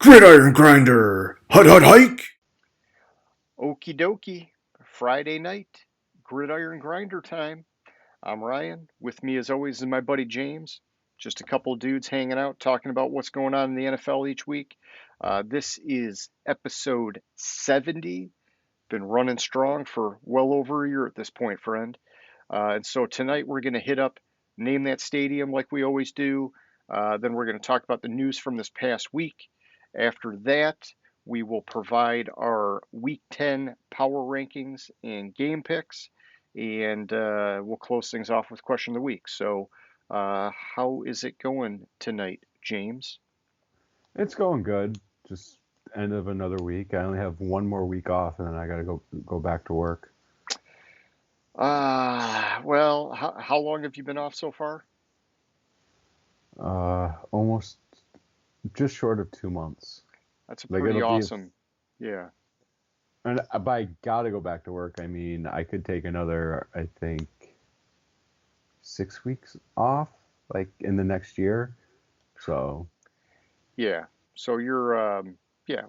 Gridiron Grinder! Hut hut hike! Okie dokie. Friday night, Gridiron Grinder time. I'm Ryan. With me, as always, is my buddy James. Just a couple of dudes hanging out, talking about what's going on in the NFL each week. This is episode 70. Been running strong for well over a year at this point, friend. And so tonight we're going to hit up Name That Stadium like we always do. Then we're going to talk about the news from this past week. After that, we will provide our Week 10 power rankings and game picks. And we'll close things off with question of the week. So, how is it going tonight, James? It's going good. Just end of another week. I only have one more week off, and then I gotta go back to work. Well, how long have you been off so far? Almost just short of 2 months. That's a Like pretty it'll be, awesome. Yeah. and by gotta go back to work, I mean I could take another, I think, 6 weeks off, like in the next year. So Yeah. So yeah.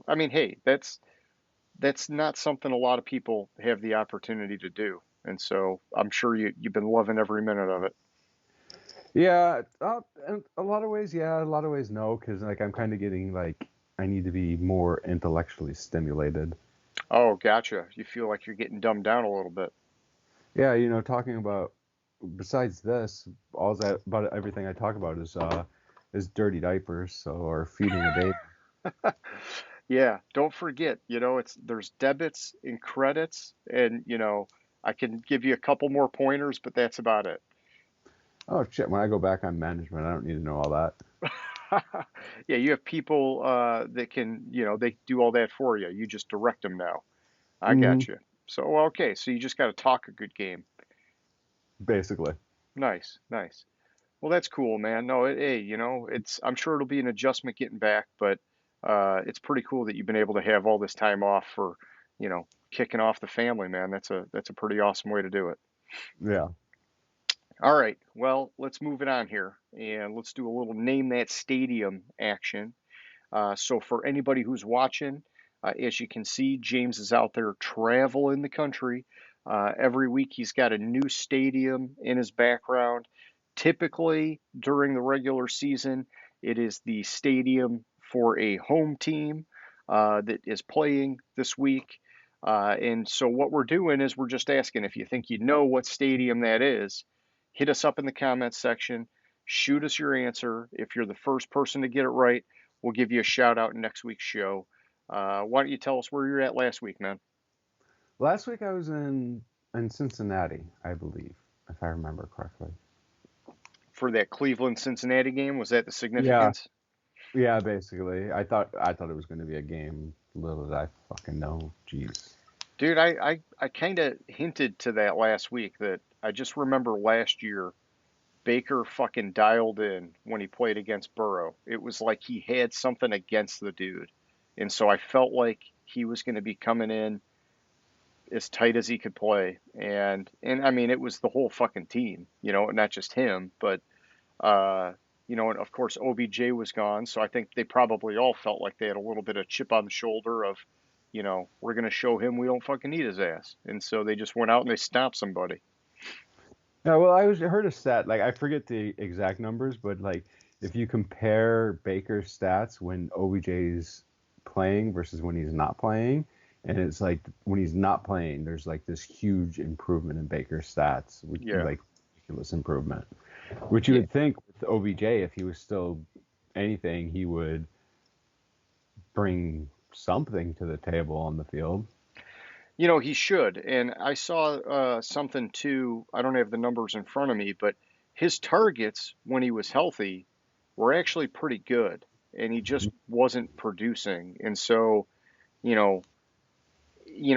I mean, hey, that's not something a lot of people have the opportunity to do, and so I'm sure you've been loving every minute of it. yeah, in a lot of ways, yeah, a lot of ways, no, because like I'm kind of getting like I need to be more intellectually stimulated. Oh, gotcha. You feel like you're getting dumbed down a little bit. Yeah, talking about besides this, all that about everything I talk about is dirty diapers, so or feeding a baby. Yeah. Don't forget, there's debits and credits, and I can give you a couple more pointers, but that's about it. Oh shit, when I go back on management, I don't need to know all that. Yeah, you have people that can, they do all that for you. You just direct them now. I Hmm. got you. So, well, okay, so you just got to talk a good game. Basically. Nice, nice. Well, that's cool, man. No, hey, I'm sure it'll be an adjustment getting back, but it's pretty cool that you've been able to have all this time off for, kicking off the family, man. That's a pretty awesome way to do it. Yeah. All right, well, let's move it on here and let's do a little name that stadium action. So for anybody who's watching, as you can see, James is out there traveling the country. Every week he's got a new stadium in his background. Typically during the regular season, it is the stadium for a home team that is playing this week. And so what we're doing is we're just asking if you think you know what stadium that is, hit us up in the comments section, shoot us your answer. If you're the first person to get it right, we'll give you a shout out in next week's show. Why don't you tell us where you're at last week, man? Last week I was in Cincinnati, I believe, if I remember correctly. For that Cleveland Cincinnati game, was that the Yeah. significance? Yeah, basically. I thought it was going to be a game. Little did I fucking know. Jeez. Dude, I kind of hinted to that last week that I just remember last year Baker fucking dialed in when he played against Burrow. It was like he had something against the dude. And so I felt like he was going to be coming in as tight as he could play. And I mean, it was the whole fucking team, not just him, but Uh, and of course OBJ was gone, so I think they probably all felt like they had a little bit of chip on the shoulder of, we're gonna show him we don't fucking need his ass, and so they just went out and they stopped somebody. Yeah, well, I heard a stat, like I forget the exact numbers, but like if you compare Baker's stats when OBJ's playing versus when he's not playing, and it's like when he's not playing, there's like this huge improvement in Baker's stats, which Yeah, like ridiculous improvement. Which you yeah. would think with OBJ, if he was still anything, he would bring something to the table on the field. He should. And I saw something too. I don't have the numbers in front of me, but his targets when he was healthy were actually pretty good, and he just wasn't producing. And so, you know,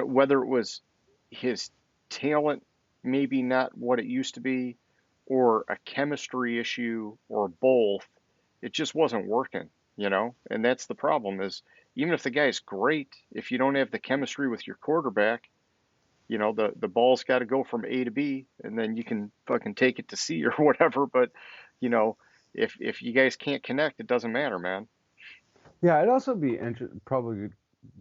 whether it was his talent maybe not what it used to be, or a chemistry issue, or both, it just wasn't working. And that's the problem is even if the guy's great, if you don't have the chemistry with your quarterback, the ball's got to go from A to B, and then you can fucking take it to C or whatever. But you know, if you guys can't connect, it doesn't matter, man. Yeah, it'd also be probably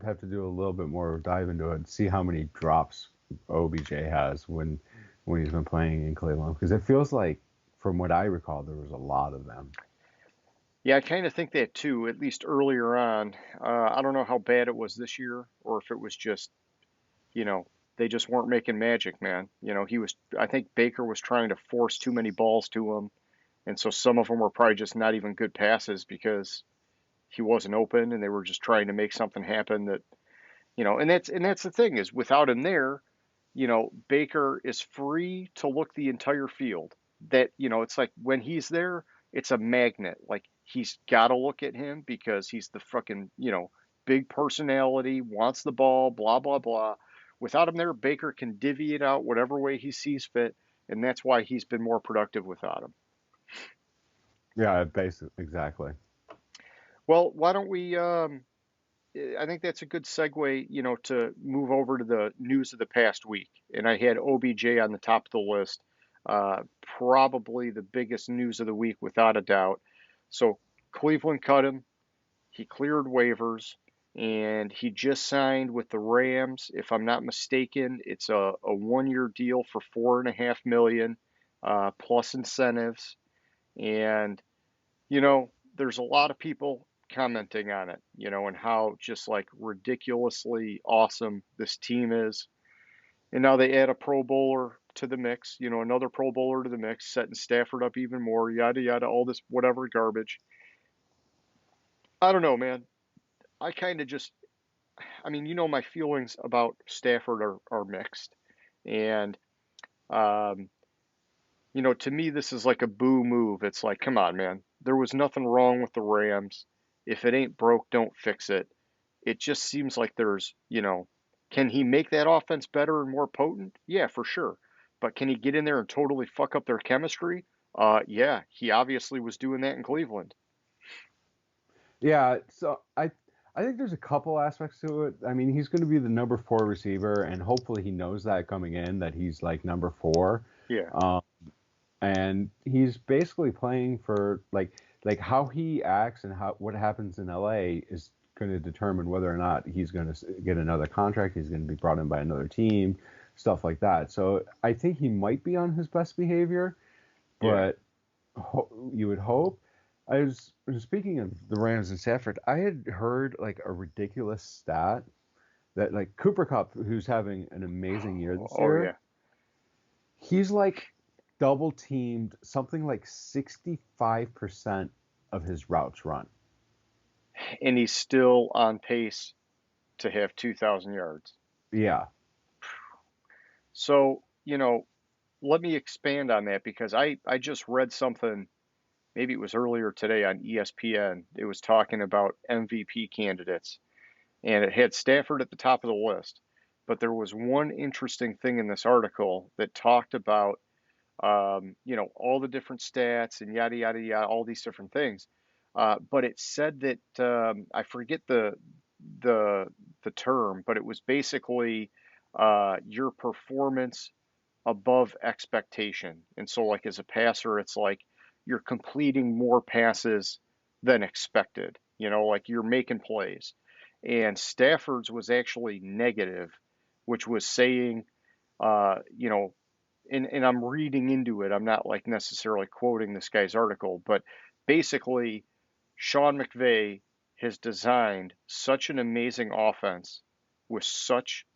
have to do a little bit more dive into it and see how many drops OBJ has when he's been playing in Cleveland because it feels like, from what I recall, there was a lot of them. Yeah, I kind of think that too, at least earlier on. I don't know how bad it was this year or if it was just, you know, they just weren't making magic, man. I think Baker was trying to force too many balls to him. And so some of them were probably just not even good passes because he wasn't open and they were just trying to make something happen that, and that's the thing is without him there, Baker is free to look the entire field. It's like when he's there, it's a magnet. Like he's got to look at him because he's the fucking, big personality, wants the ball, blah, blah, blah. Without him there, Baker can divvy it out whatever way he sees fit. And that's why he's been more productive without him. Yeah, basically, exactly. Well, why don't we? I think that's a good segue, to move over to the news of the past week. And I had OBJ on the top of the list, probably the biggest news of the week without a doubt. So Cleveland cut him. He cleared waivers, and he just signed with the Rams. If I'm not mistaken, it's a 1 year deal for 4.5 million, plus incentives. And there's a lot of people commenting on it, and how just like ridiculously awesome this team is. And now they add a Pro Bowler to the mix, another Pro Bowler to the mix, setting Stafford up even more, yada, yada, all this whatever garbage. I don't know, man. I kind of just, I mean, my feelings about Stafford are mixed. And, um, to me, this is like a boo move. It's like, come on, man. There was nothing wrong with the Rams. If it ain't broke, don't fix it. It just seems like can he make that offense better and more potent? Yeah, for sure. But can he get in there and totally fuck up their chemistry? Yeah, he obviously was doing that in Cleveland. Yeah, so I think there's a couple aspects to it. I mean, he's going to be the number 4 receiver, and hopefully he knows that coming in that he's like number 4. Yeah, Um, and he's basically playing for like how he acts and how what happens in LA is going to determine whether or not he's going to get another contract. He's going to be brought in by another team, stuff like that. So I think he might be on his best behavior, yeah. but you would hope. Speaking of the Rams and Stafford. I had heard like a ridiculous stat that like Cooper Cup, who's having an amazing year this Oh year, yeah. he's like double teamed something like 65% of his routes run. And he's still on pace to have 2,000 yards. Yeah. So, let me expand on that because I just read something, maybe it was earlier today on ESPN. It was talking about MVP candidates, and it had Stafford at the top of the list. But there was one interesting thing in this article that talked about, all the different stats and yada, yada, yada, all these different things. But it said that, I forget the, the term, but it was basically your performance above expectation. And so, like, as a passer, it's like you're completing more passes than expected, like you're making plays. And Stafford's was actually negative, which was saying, uh, you know, and I'm reading into it. I'm not like necessarily quoting this guy's article, but basically, Sean McVay has designed such an amazing offense with such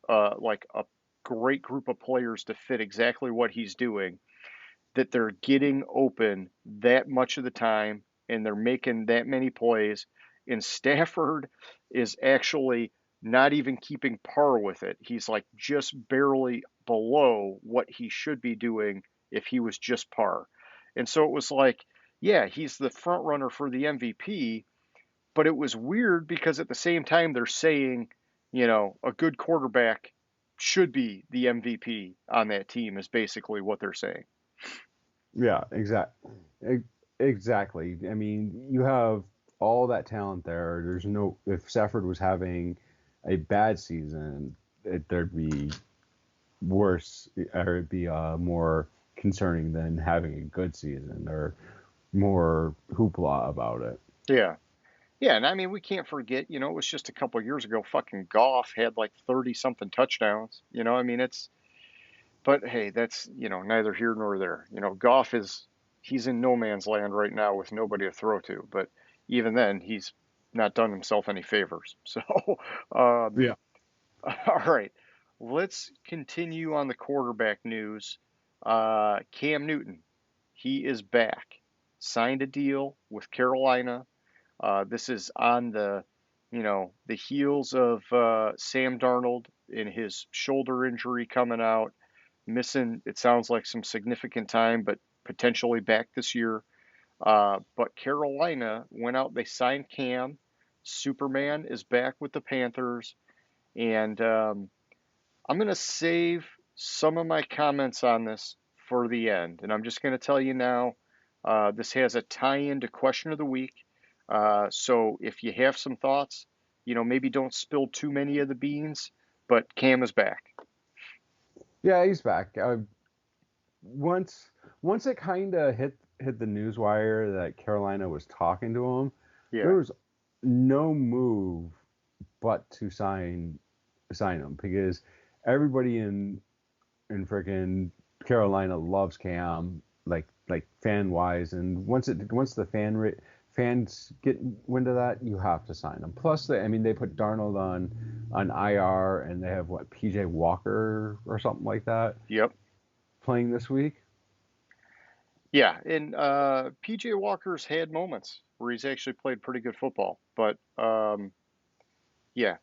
like a great group of players to fit exactly what he's doing, that they're getting open that much of the time and they're making that many plays. And Stafford is actually not even keeping par with it. He's like just barely below what he should be doing if he was just par. And so it was like, yeah, he's the front runner for the MVP, but it was weird because at the same time they're saying, a good quarterback should be the MVP on that team is basically what they're saying. Yeah, exactly. I mean, you have all that talent there. There's no if Stafford was having a bad season, there'd be worse, or it'd be more concerning than having a good season or more hoopla about it. Yeah. Yeah, and I mean, we can't forget, it was just a couple years ago, fucking Goff had like 30 something touchdowns. I mean, but hey, that's, neither here nor there. Goff he's in no man's land right now with nobody to throw to. But even then, he's not done himself any favors. So, um, Yeah. all right, let's continue on the quarterback news. Cam Newton, he is back, signed a deal with Carolina. This is on the heels of Sam Darnold in his shoulder injury coming out, missing, it sounds like, some significant time, but potentially back this year. But Carolina went out, they signed Cam. Superman is back with the Panthers. And I'm going to save some of my comments on this for the end. And I'm just going to tell you now, this has a tie-in to question of the week. So if you have some thoughts, maybe don't spill too many of the beans, but Cam is back. Yeah, he's back. Once once it kind of hit the news wire that Carolina was talking to him, there Yeah. was no move but to sign him because everybody in freaking Carolina loves Cam, like fan wise, and once the fans get wind of that, you have to sign him. Plus, I mean, they put Darnold on IR, and they have what, PJ Walker or something like that Yep. playing this week. Yeah. And PJ Walker's had moments where he's actually played pretty good football. But yeah,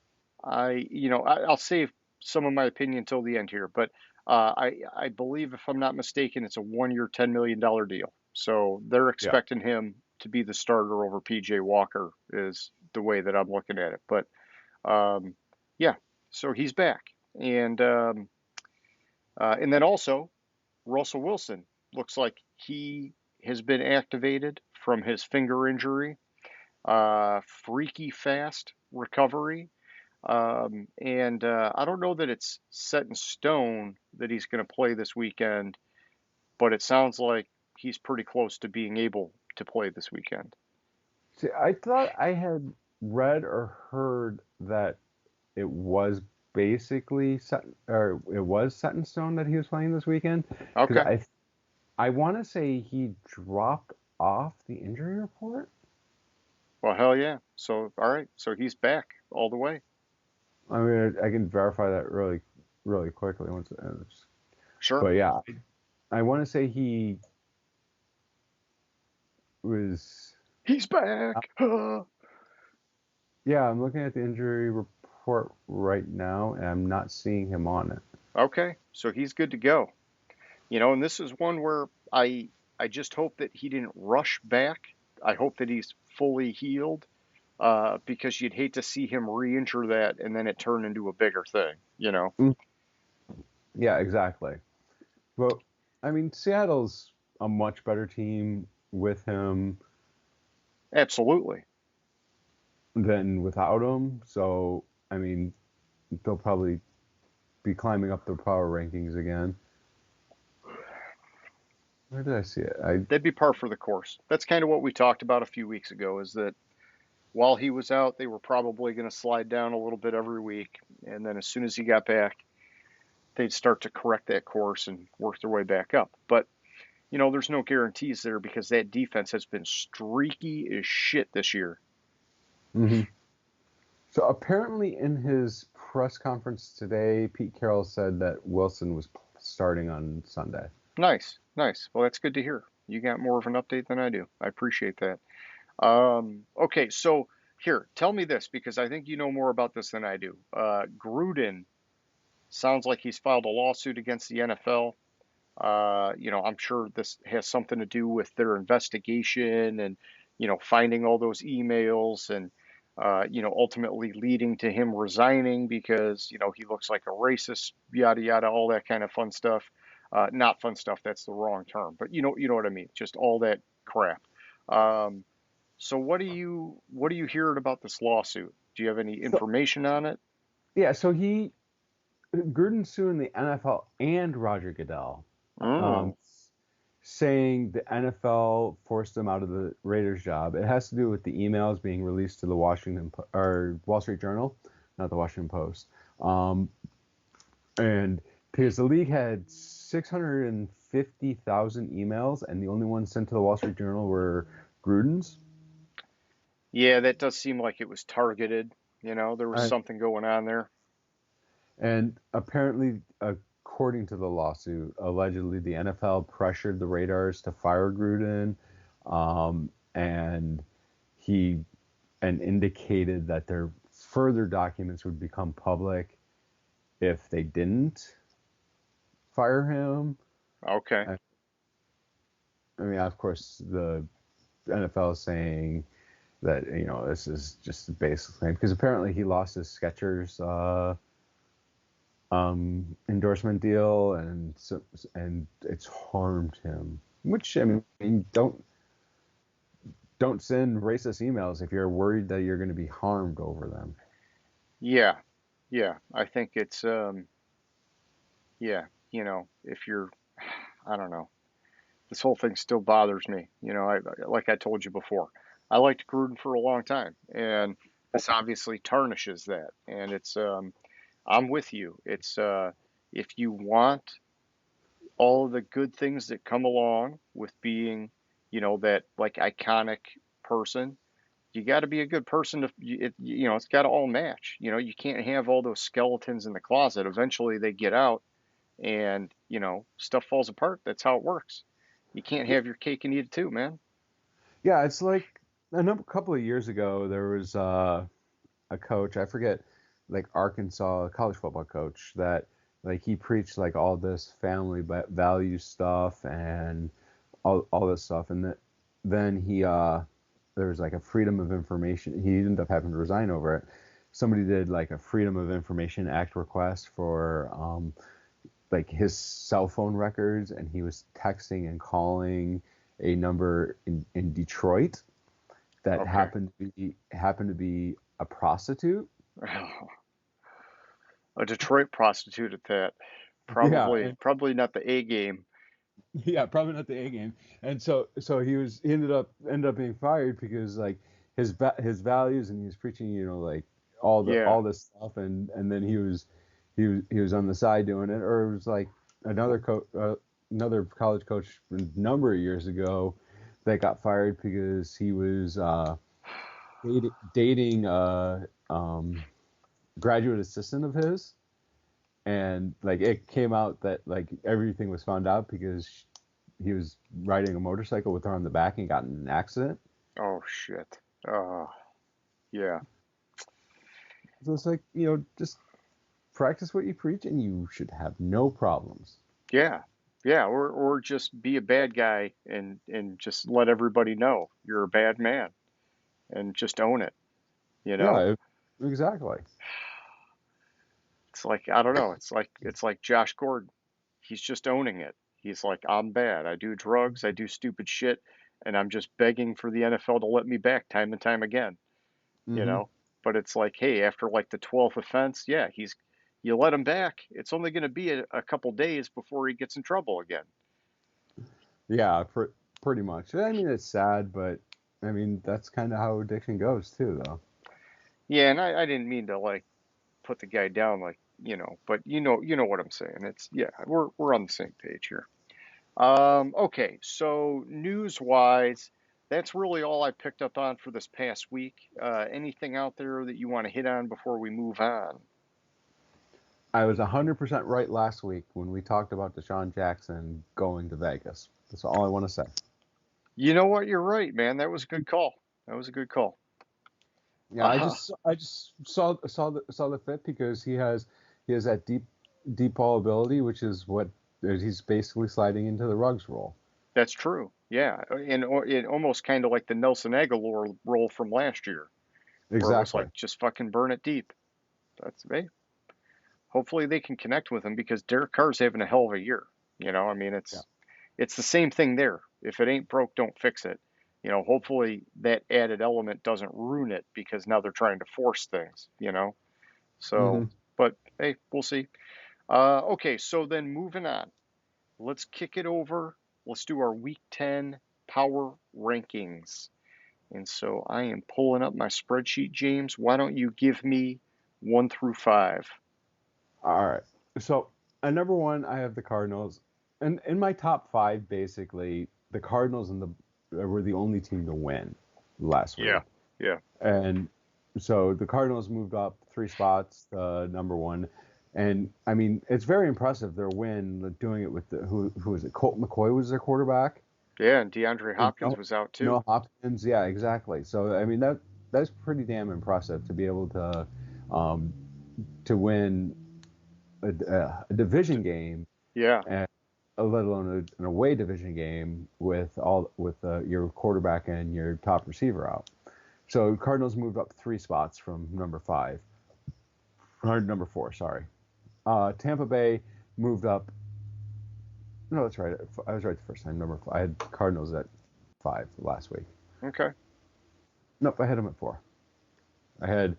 I'll save some of my opinion until the end here. But I believe, if I'm not mistaken, it's a 1 year, $10 million deal. So they're Yeah. expecting him to be the starter over PJ Walker, is the way that I'm looking at it. But um, yeah, so he's back. And then also, Russell Wilson looks like he has been activated from his finger injury. Freaky fast recovery. And I don't know that it's set in stone that he's going to play this weekend, but it sounds like he's pretty close to being able to play this weekend. See, I thought I had read or heard that it was basically set, or it was set in stone that he was playing this weekend because Okay. I want to say he dropped off the injury report. Well, hell yeah. So, all right. So he's back all the way. I mean, I can verify that really quickly once. Sure. But yeah, I want to say he was. He's back. Yeah, I'm looking at the injury report right now, and I'm not seeing him on it. Okay. So he's good to go. And this is one where I just hope that he didn't rush back. I hope that he's fully healed, because you'd hate to see him re-injure that and then it turn into a bigger thing. Mm, yeah, exactly. But I mean, Seattle's a much better team with him Absolutely. than without him. So I mean, they'll probably be climbing up the power rankings again. Where did I see it? That'd be par for the course. That's kind of what we talked about a few weeks ago, is that while he was out, they were probably going to slide down a little bit every week. And then as soon as he got back, they'd start to correct that course and work their way back up. But, there's no guarantees there because that defense has been streaky as shit this year. hmm So apparently, in his press conference today, Pete Carroll said that Wilson was starting on Sunday. Nice, nice. Well, that's good to hear. You got more of an update than I do. I appreciate that. Okay, so here, tell me this, because I think you know more about this than I do. Gruden sounds like he's filed a lawsuit against the NFL. I'm sure this has something to do with their investigation and, finding all those emails and, ultimately leading to him resigning because, he looks like a racist, yada, yada, all that kind of fun stuff. Not fun stuff, that's the wrong term, but you know what I mean? Just all that crap. Um, so what are you hearing about this lawsuit? Do you have any So information on it? yeah, Gruden's suing the NFL and Roger Goodell. Mm, Um, saying the NFL forced him out of the Raiders job. It has to do with the emails being released to the or Wall Street Journal, not the Washington Post. And because the league had 650,000 emails, and the only ones sent to the Wall Street Journal were Gruden's. Yeah, that does seem like it was targeted. There was Uh, something going on there. and apparently, according to the lawsuit, allegedly the NFL pressured the Raiders to fire Gruden, and he and indicated that their further documents would become public if they didn't fire him. Okay. I mean, of course, the NFL is saying that this is just a basic claim because apparently he lost his Skechers endorsement deal, and it's harmed him. Which, I mean, don't send racist emails if you're worried that you're going to be harmed over them. Yeah. Yeah. I think it's yeah, if you're I don't know. This whole thing still bothers me. Like I told you before, I liked Gruden for a long time, and this obviously tarnishes that. And I'm with you. If you want all of the good things that come along with being, that like iconic person, you got to be a good person it's got to all match. You can't have all those skeletons in the closet. Eventually they get out and, stuff falls apart. That's how it works. You can't have your cake and eat it too, man. Yeah, it's like couple of years ago there was a coach, I forget, like Arkansas college football coach, that like he preached like all this family value stuff and all this stuff, and then he there was like a freedom of information. He ended up having to resign over it. Somebody did like a Freedom of Information Act request for like his cell phone records, and he was texting and calling a number in Detroit that Okay. happened to be a prostitute. A Detroit prostitute at that. Yeah, Probably not the A game. yeah, probably not the A game. And so he ended up being fired because like his values, and he was preaching, like Yeah. all this stuff, and then he was on the side doing it. Or it was like another college coach a number of years ago that got fired because he was dating graduate assistant of his, and like it came out that like everything was found out because he was riding a motorcycle with her on the back and got in an accident. Oh shit. Oh, yeah. So it's like, just practice what you preach and you should have no problems. Yeah. Yeah, or just be a bad guy and just let everybody know you're a bad man and just own it, you know? Yeah, exactly. It's like I don't know, it's like Josh Gordon. He's just owning it. He's like, I'm bad. I do drugs, I do stupid shit, and I'm just begging for the NFL to let me back time and time again, you Hmm. know? But it's like, hey, after like the 12th offense, yeah, you let him back. It's only going to be a couple days before he gets in trouble again. Yeah, pretty much. I mean, it's sad, but I mean, that's kind of how addiction goes too, though. Yeah, and I didn't mean to like put the guy down like, but you know what I'm saying. It's yeah, we're on the same page here. Okay, so news wise, that's really all I picked up on for this past week. Anything out there that you want to hit on before we move on? I was 100% right last week when we talked about Deshaun Jackson going to Vegas. That's all I want to say. You know what? You're right, man. That was a good call. That was a good call. Yeah, Uh, I just saw the fit because he has that deep ball ability, which is what he's basically sliding into the Ruggs role. that's true. Yeah, and it almost kind of like the Nelson Aguilar role from last year, where it was Exactly. like just fucking burn it deep. That's hey, hopefully they can connect with him because Derek Carr's having a hell of a year. I mean, Yeah. it's the same thing there. If it ain't broke, don't fix it. Hopefully that added element doesn't ruin it because now they're trying to force things. So, Hmm. but hey, we'll see. Okay, so then moving on, let's kick it over let's do our Week 10 power rankings. And so I am pulling up my spreadsheet, James. Why don't you give me 1 through 5? All right. So at number one, I have the Cardinals, and in my top five, basically, the Cardinals and the were the only team to win last Yeah. week, Yeah. and so the Cardinals moved up three spots to number one, and I mean it's very impressive their win, doing it with the who was it? Colt McCoy was their quarterback. Yeah, and DeAndre And Hopkins was out too. No Hopkins, yeah, exactly. So I mean that's pretty damn impressive to be able um, to win a division game, Yeah. and let alone an away division game with your quarterback and your top receiver out. So Cardinals moved up three spots from number five or number four. Sorry, Tampa Bay moved up. No, that's right. I was right the first time. Number five. I had Cardinals at five last week. Okay. Nope, I had them at four. I had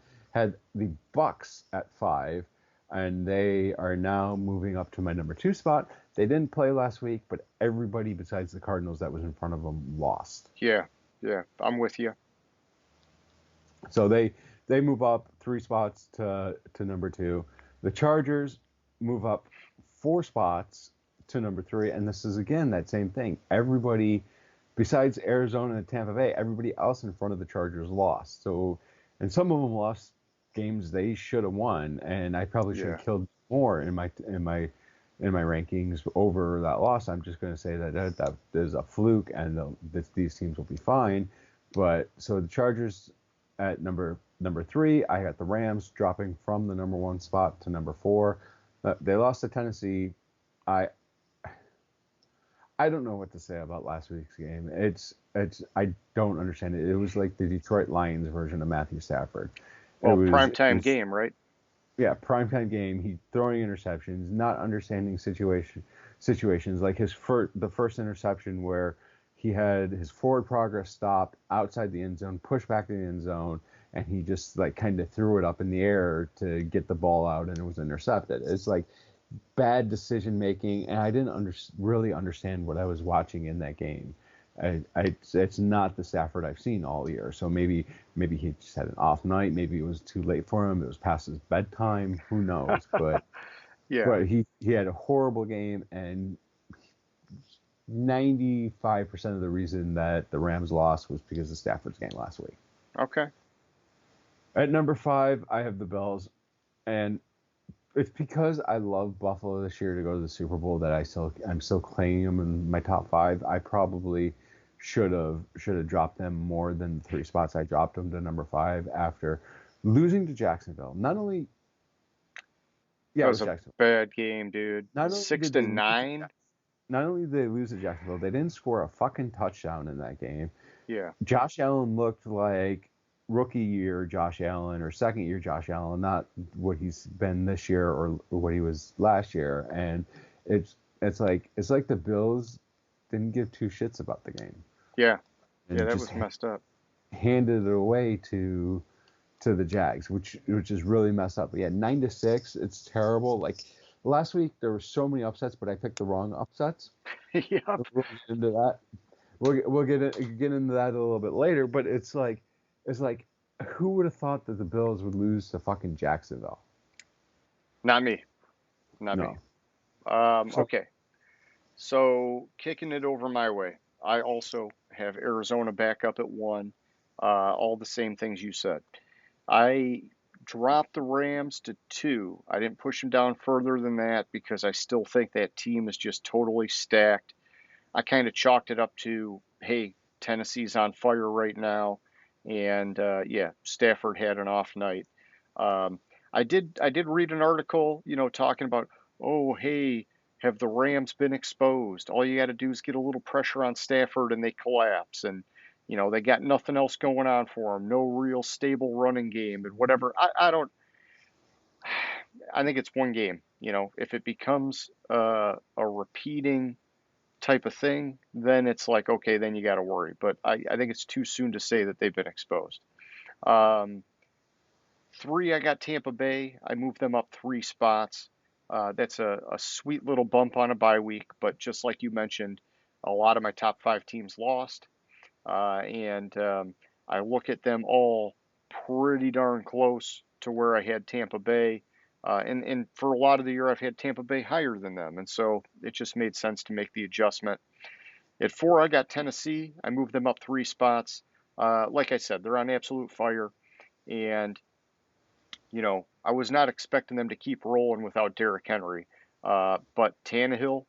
the Bucks at five, and they are now moving up to my number two spot. They didn't play last week, but everybody besides the Cardinals that was in front of them lost. Yeah. Yeah. I'm with you. So they move up three spots to number two. The Chargers move up four spots to number three, and this is again that same thing. Everybody besides Arizona and Tampa Bay, everybody else in front of the Chargers lost. So, and some of them lost games they should have won, and I probably should have Yeah. killed more in my rankings over that loss. I'm just going to say that is a fluke, and these teams will be fine. But so the Chargers at number three, I got the Rams dropping from the number one spot to number four. They lost to Tennessee. I I don't know what to say about last week's game. It's I don't understand it. It was like the Detroit Lions version of Matthew Stafford. Well, It primetime was game, right? yeah, primetime game. He throwing interceptions, not understanding situations like the first interception where he had his forward progress stopped outside the end zone, pushed back to the end zone, and he just like kind of threw it up in the air to get the ball out, and it was intercepted. It's like bad decision making, and I didn't really understand what I was watching in that game. It's not the Stafford I've seen all year. So maybe he just had an off night. Maybe it was too late for him. It was past his bedtime. Who knows? But Yeah. but he had a horrible game, and 95% of the reason that the Rams lost was because of Stafford's game last week. Okay. At number five, I have the Bills, and it's because I love Buffalo this year to go to the Super Bowl that I'm still claiming them in my top five. I probably should have dropped them more than the three spots I dropped them to number five after losing to Jacksonville. Not only yeah, That it was was a Jacksonville. bad game, dude. Not only Six did to they lose to nine. not only did they lose to Jacksonville, they didn't score a fucking touchdown in that game. Yeah. Josh Allen looked like rookie year Josh Allen or second year Josh Allen, not what he's been this year or what he was last year. And it's like the Bills didn't give two shits about the game Yeah. Yeah, and that just was messed up. handed it away to the Jags, which is really messed up. But yeah, 9-6, it's terrible. Like last week there were so many upsets, but I picked the wrong upsets. Yep. We'll get into that. We'll get into that a little bit later. But it's like who would have thought that the Bills would lose to fucking Jacksonville? Not me. Not me. No. So Okay. So kicking it over my way. I also have Arizona back up at 1. All the same things you said. I dropped the Rams to 2. I didn't push them down further than that because I still think that team is just totally stacked. I kind of chalked it up to, hey, Tennessee's on fire right now, and yeah, Stafford had an off night. Um, I did read an article, talking about, oh, hey, have the Rams been exposed? All you got to do is get a little pressure on Stafford and they collapse, and they got nothing else going on for them, no real stable running game and whatever. I don't. I think it's one game. If it becomes a repeating type of thing, then it's like, okay, then you got to worry. But I think it's too soon to say that they've been exposed. Um, 3, I got Tampa Bay. I moved them up 3 spots. That's a sweet little bump on a bye week, but just like you mentioned, A lot of my top 5 teams lost, and I look at them all pretty darn close to where I had Tampa Bay. And for a lot of the year, I've had Tampa Bay higher than them. And so it just made sense to make the adjustment. At 4, I got Tennessee. I moved them up 3 spots. Like I said, they're on absolute fire. And, I was not expecting them to keep rolling without Derrick Henry. But Tannehill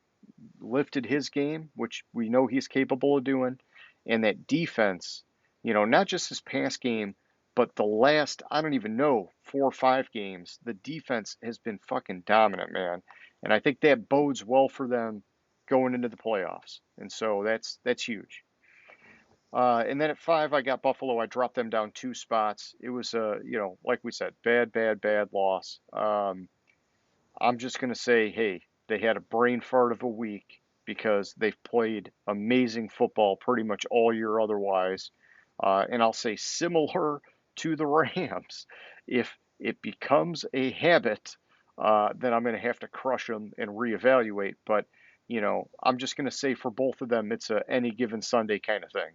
lifted his game, which we know he's capable of doing. And that defense, not just his pass game, but the last, I don't even know, 4 or 5 games, the defense has been fucking dominant, man. And I think that bodes well for them going into the playoffs. And so that's huge. And then at 5, I got Buffalo. I dropped them down 2 spots. It was, like we said, bad loss. I'm just going to say, hey, they had a brain fart of a week because they've played amazing football pretty much all year otherwise. And I'll say similar to the Rams. If it becomes a habit, then I'm going to have to crush them and reevaluate. But, I'm just going to say for both of them, it's a any given Sunday kind of thing.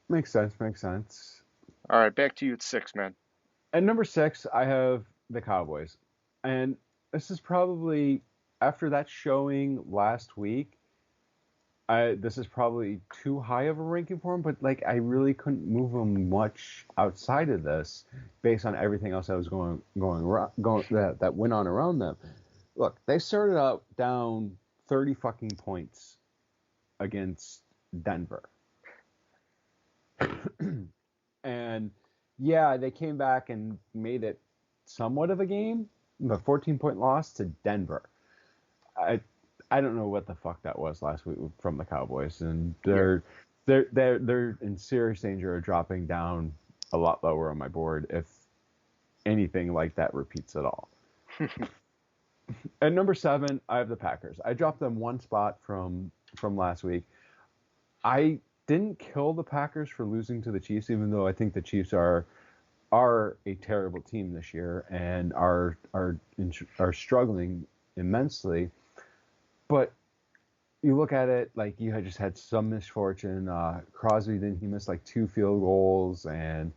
Makes sense. All right, back to you at 6, man. At number 6, I have the Cowboys. And this is probably, after that showing last week, this is probably too high of a ranking for them, but I really couldn't move them much outside of this based on everything else that was going that went on around them. Look, they started out down 30 fucking points against Denver. And yeah, they came back and made it somewhat of a game, a 14-point loss to Denver. I don't know what the fuck that was last week from the Cowboys, and they're in serious danger of dropping down a lot lower on my board if anything like that repeats at all. At number 7, I have the Packers. I dropped them 1 spot from last week. I didn't kill the Packers for losing to the Chiefs, even though I think the Chiefs are a terrible team this year and are struggling immensely. But you look at it like you had just had some misfortune. Crosby he missed 2 field goals, and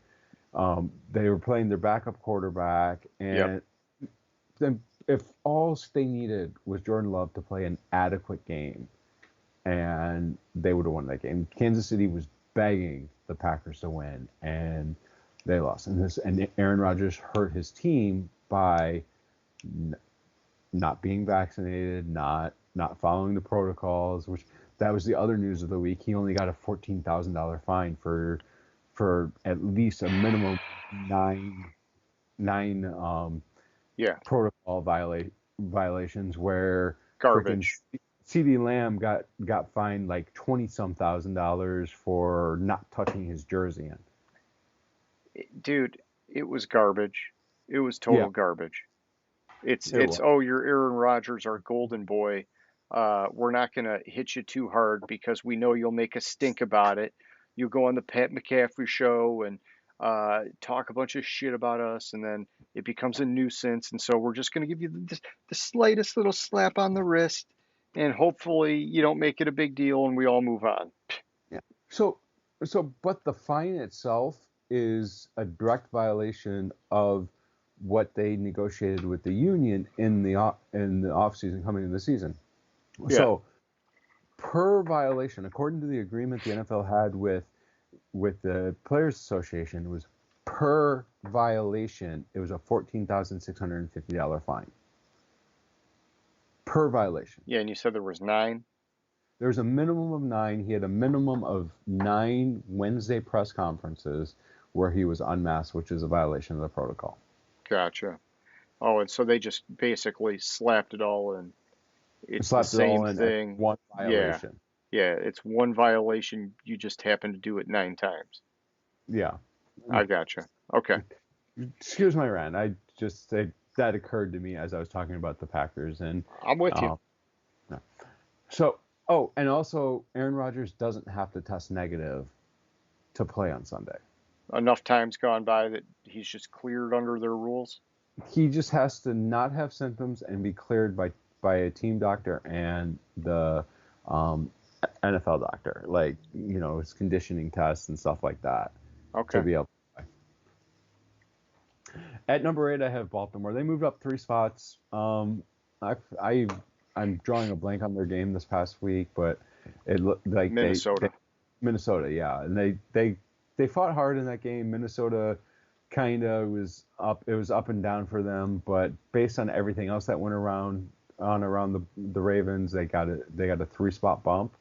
they were playing their backup quarterback. And then if all they needed was Jordan Love to play an adequate game, and they would have won that game. Kansas City was begging the Packers to win, and they lost. And Aaron Rodgers hurt his team by not being vaccinated, not following the protocols. Which that was the other news of the week. He only got a $14,000 fine for at least a minimum nine protocol violations, where garbage. CeeDee Lamb got fined $20-some thousand for not touching his jersey in. Dude, it was garbage. It was total garbage. It's you're Aaron Rodgers, our golden boy. We're not gonna hit you too hard because we know you'll make a stink about it. You'll go on the Pat McAfee show and talk a bunch of shit about us, and then it becomes a nuisance. And so we're just gonna give you the slightest little slap on the wrist. And hopefully you don't make it a big deal and we all move on. Yeah. But the fine itself is a direct violation of what they negotiated with the union in the off season coming into the season. Yeah. So per violation, according to the agreement the NFL had with the Players Association, it was per violation, it was a $14,650 fine. Per violation. Yeah, and you said there was 9? There was a minimum of 9. He had a minimum of 9 Wednesday press conferences where he was unmasked, which is a violation of the protocol. Gotcha. Oh, and so they just basically slapped it all in. It's the same thing. One violation. Yeah, it's one violation. You just happen to do it 9 times. Yeah. I gotcha. Okay. Excuse my rant. That occurred to me as I was talking about the Packers, and I'm with you. No. So, and also Aaron Rodgers doesn't have to test negative to play on Sunday. Enough time's gone by that he's just cleared under their rules. He just has to not have symptoms and be cleared by by a team doctor and the NFL doctor. Like, it's conditioning tests and stuff like that to Okay. be able. At number 8, I have Baltimore. They moved up 3 spots. I, I I'm drawing a blank on their game this past week, but it looked like they Minnesota. Minnesota, yeah, and they fought hard in that game. Minnesota kind of was up. It was up and down for them, but based on everything else that went around the Ravens, they got a 3 spot bump.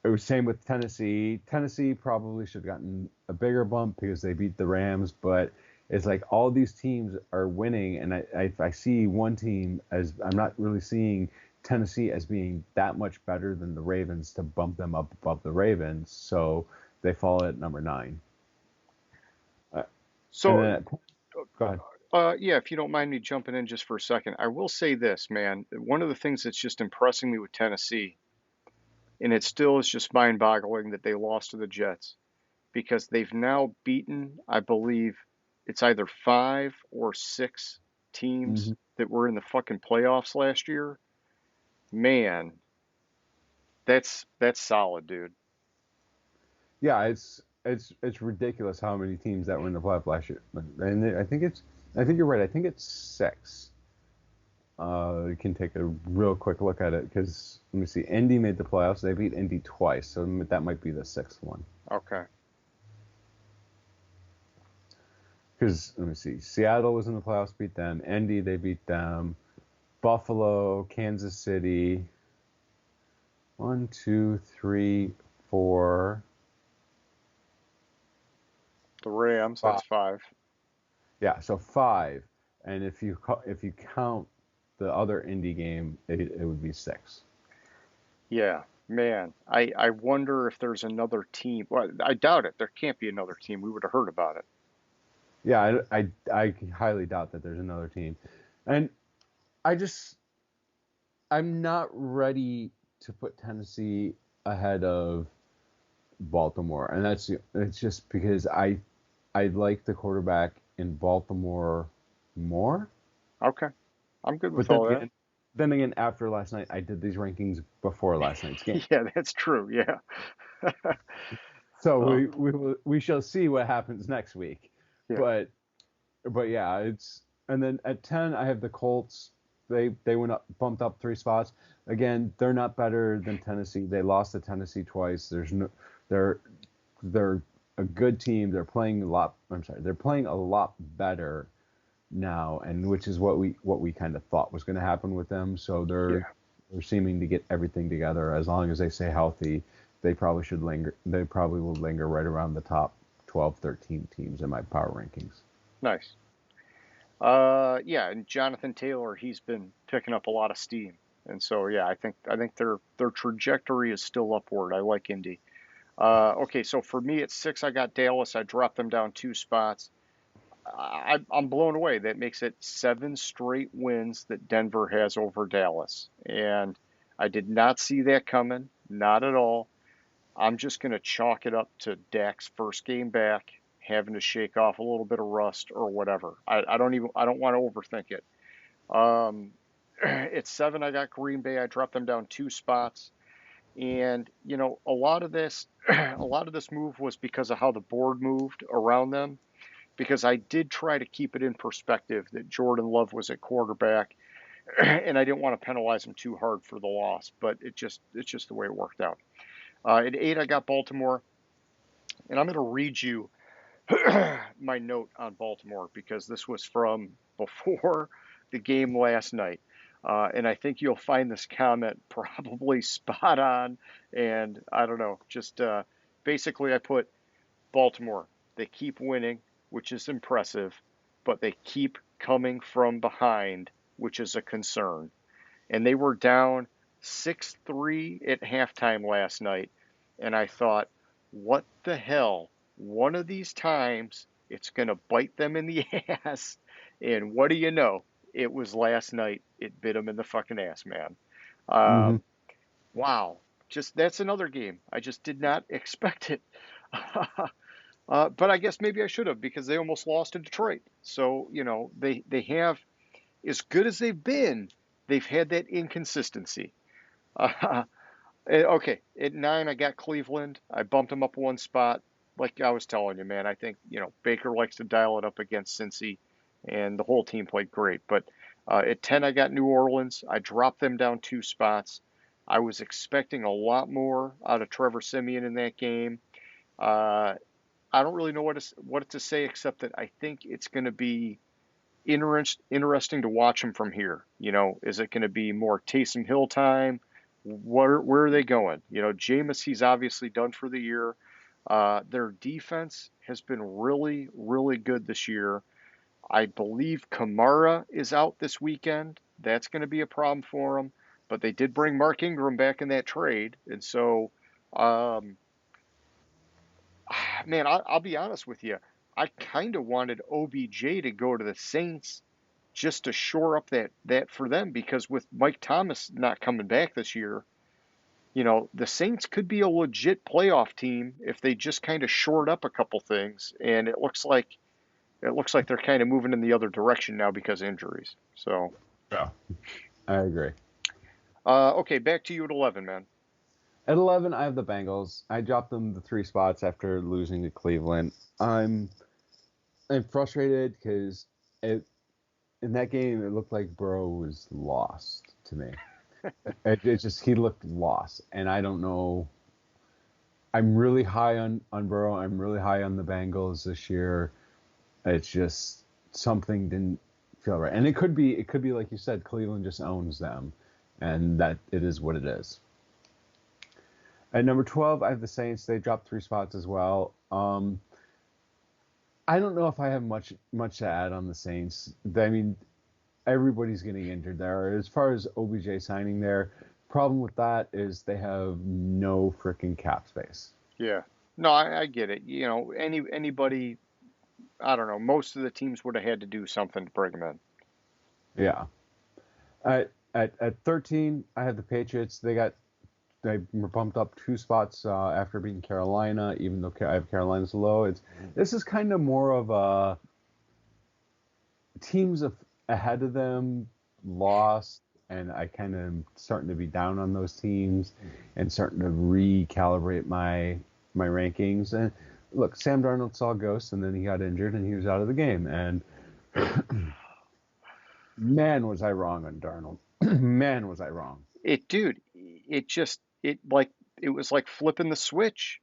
It was same with Tennessee. Tennessee probably should have gotten a bigger bump because they beat the Rams, but it's like all these teams are winning, and I see one team as I'm not really seeing Tennessee as being that much better than the Ravens to bump them up above the Ravens, so they fall at number 9. Uh, and So, then go ahead. yeah, if you don't mind me jumping in just for a second, I will say this, man. One of the things that's just impressing me with Tennessee, and it still is just mind-boggling that they lost to the Jets because they've now beaten, I believe, it's either 5 or 6 teams Hmm. that were in the fucking playoffs last year. Man, that's solid, dude. Yeah, it's ridiculous how many teams that were in the playoff last year, and I think you're right. I think it's 6. You can take a real quick look at it because let me see. Indy made the playoffs. They beat Indy twice, so that might be the 6th one. Okay. Because let me see. Seattle was in the playoffs, beat them. Indy, they beat them. Buffalo, Kansas City. 1, 2, 3, 4, The Rams, 5. that's 5. Yeah, so 5. And if you count the other Indy game, it would be 6. Yeah, man. I wonder if there's another team. Well, I doubt it. There can't be another team. We would have heard about it. Yeah, I highly doubt that there's another team, and I just I'm not ready to put Tennessee ahead of Baltimore, and it's just because I like the quarterback in Baltimore more. Okay. I'm good But with all that. then again, after last night, I did these rankings before last night's game, Yeah, that's true. Yeah. so Oh, we shall see what happens next week. yeah. But yeah, it's and then at 10, I have the Colts. They went up, bumped up 3 spots. Again, they're not better than Tennessee. They lost to Tennessee twice. They're they're a good team. They're playing a lot. I'm sorry, they're playing a lot better now, and which is what we kind of thought was going to happen with them. So they're Yeah. they're seeming to get everything together. As long as they stay healthy, they probably should linger. They probably will linger right around the top 12, 13 teams in my power rankings. Nice. Yeah, and Jonathan Taylor, he's been picking up a lot of steam. And so yeah, I think their trajectory is still upward. I like Indy. Okay, so for me at 6, I got Dallas. I dropped them down 2 spots. I'm blown away. That makes it 7 straight wins that Denver has over Dallas. And I did not see that coming. Not at all. I'm just going to chalk it up to Dak's first game back, having to shake off a little bit of rust or whatever. I don't want to overthink it. At 7, I got Green Bay. I dropped them down 2 spots. And, a lot of this, a lot of this move was because of how the board moved around them because I did try to keep it in perspective that Jordan Love was at quarterback, and I didn't want to penalize him too hard for the loss, but it's just the way it worked out. At 8, I got Baltimore, and I'm going to read you my note on Baltimore because this was from before the game last night. And I think you'll find this comment probably spot on. And I don't know, just basically, I put Baltimore. They keep winning, which is impressive, but they keep coming from behind, which is a concern. And they were down 6-3 at halftime last night. And I thought, what the hell? One of these times, it's going to bite them in the ass. And what do you know? It was last night. It bit them in the fucking ass, man. Hmm. Um, wow. Just that's another game. I just did not expect it. But I guess maybe I should have because they almost lost to Detroit. So, they have as good as they've been, they've had that inconsistency. Uh, okay, at 9 I got Cleveland. I bumped them up one spot. Like I was telling you, man, I think Baker likes to dial it up against Cincy, and the whole team played great. But at 10 I got New Orleans. I dropped them down two spots. I was expecting a lot more out of Trevor Simeon in that game. Uh, I don't really know what to say except that I think it's going to be interesting to watch him from here. Is it going to be more Taysom Hill time? Where are they going? Jameis, he's obviously done for the year. Their defense has been really, really good this year. I believe Kamara is out this weekend. That's going to be a problem for them. But they did bring Mark Ingram back in that trade, and so, um, man, I'll be honest with you. I kind of wanted OBJ to go to the Saints just to shore up that for them because with Mike Thomas not coming back this year, the Saints could be a legit playoff team if they just kind of shored up a couple things, and it looks like they're kind of moving in the other direction now because of injuries. So, Yeah, I agree. okay, back to you at 11, man. At 11, I have the Bengals. I dropped them the 3 spots after losing to Cleveland. I'm frustrated because in that game it looked like Burrow was lost to me. It just he looked lost, and I don't know. I'm really high on Burrow. I'm really high on the Bengals this year. It's just something didn't feel right, and it could be like you said, Cleveland just owns them, and that it is what it is. At number 12, I have the Saints. They dropped 3 spots as well. I don't know if I have much to add on the Saints. I mean, everybody's getting injured there. As far as OBJ signing there, problem with that is they have no freaking cap space. Yeah. No, I get it. Anybody, I don't know, most of the teams would have had to do something to bring him in. Yeah. At 13, I have the Patriots. They were bumped up 2 spots after beating Carolina, even though I have Carolina's low. This is kind of more of a teams ahead of them lost, and I kind of am starting to be down on those teams and starting to recalibrate my rankings. And look, Sam Darnold saw ghosts, and then he got injured, and he was out of the game. And man, was I wrong on Darnold. Man, was I wrong. Dude, it was like flipping the switch.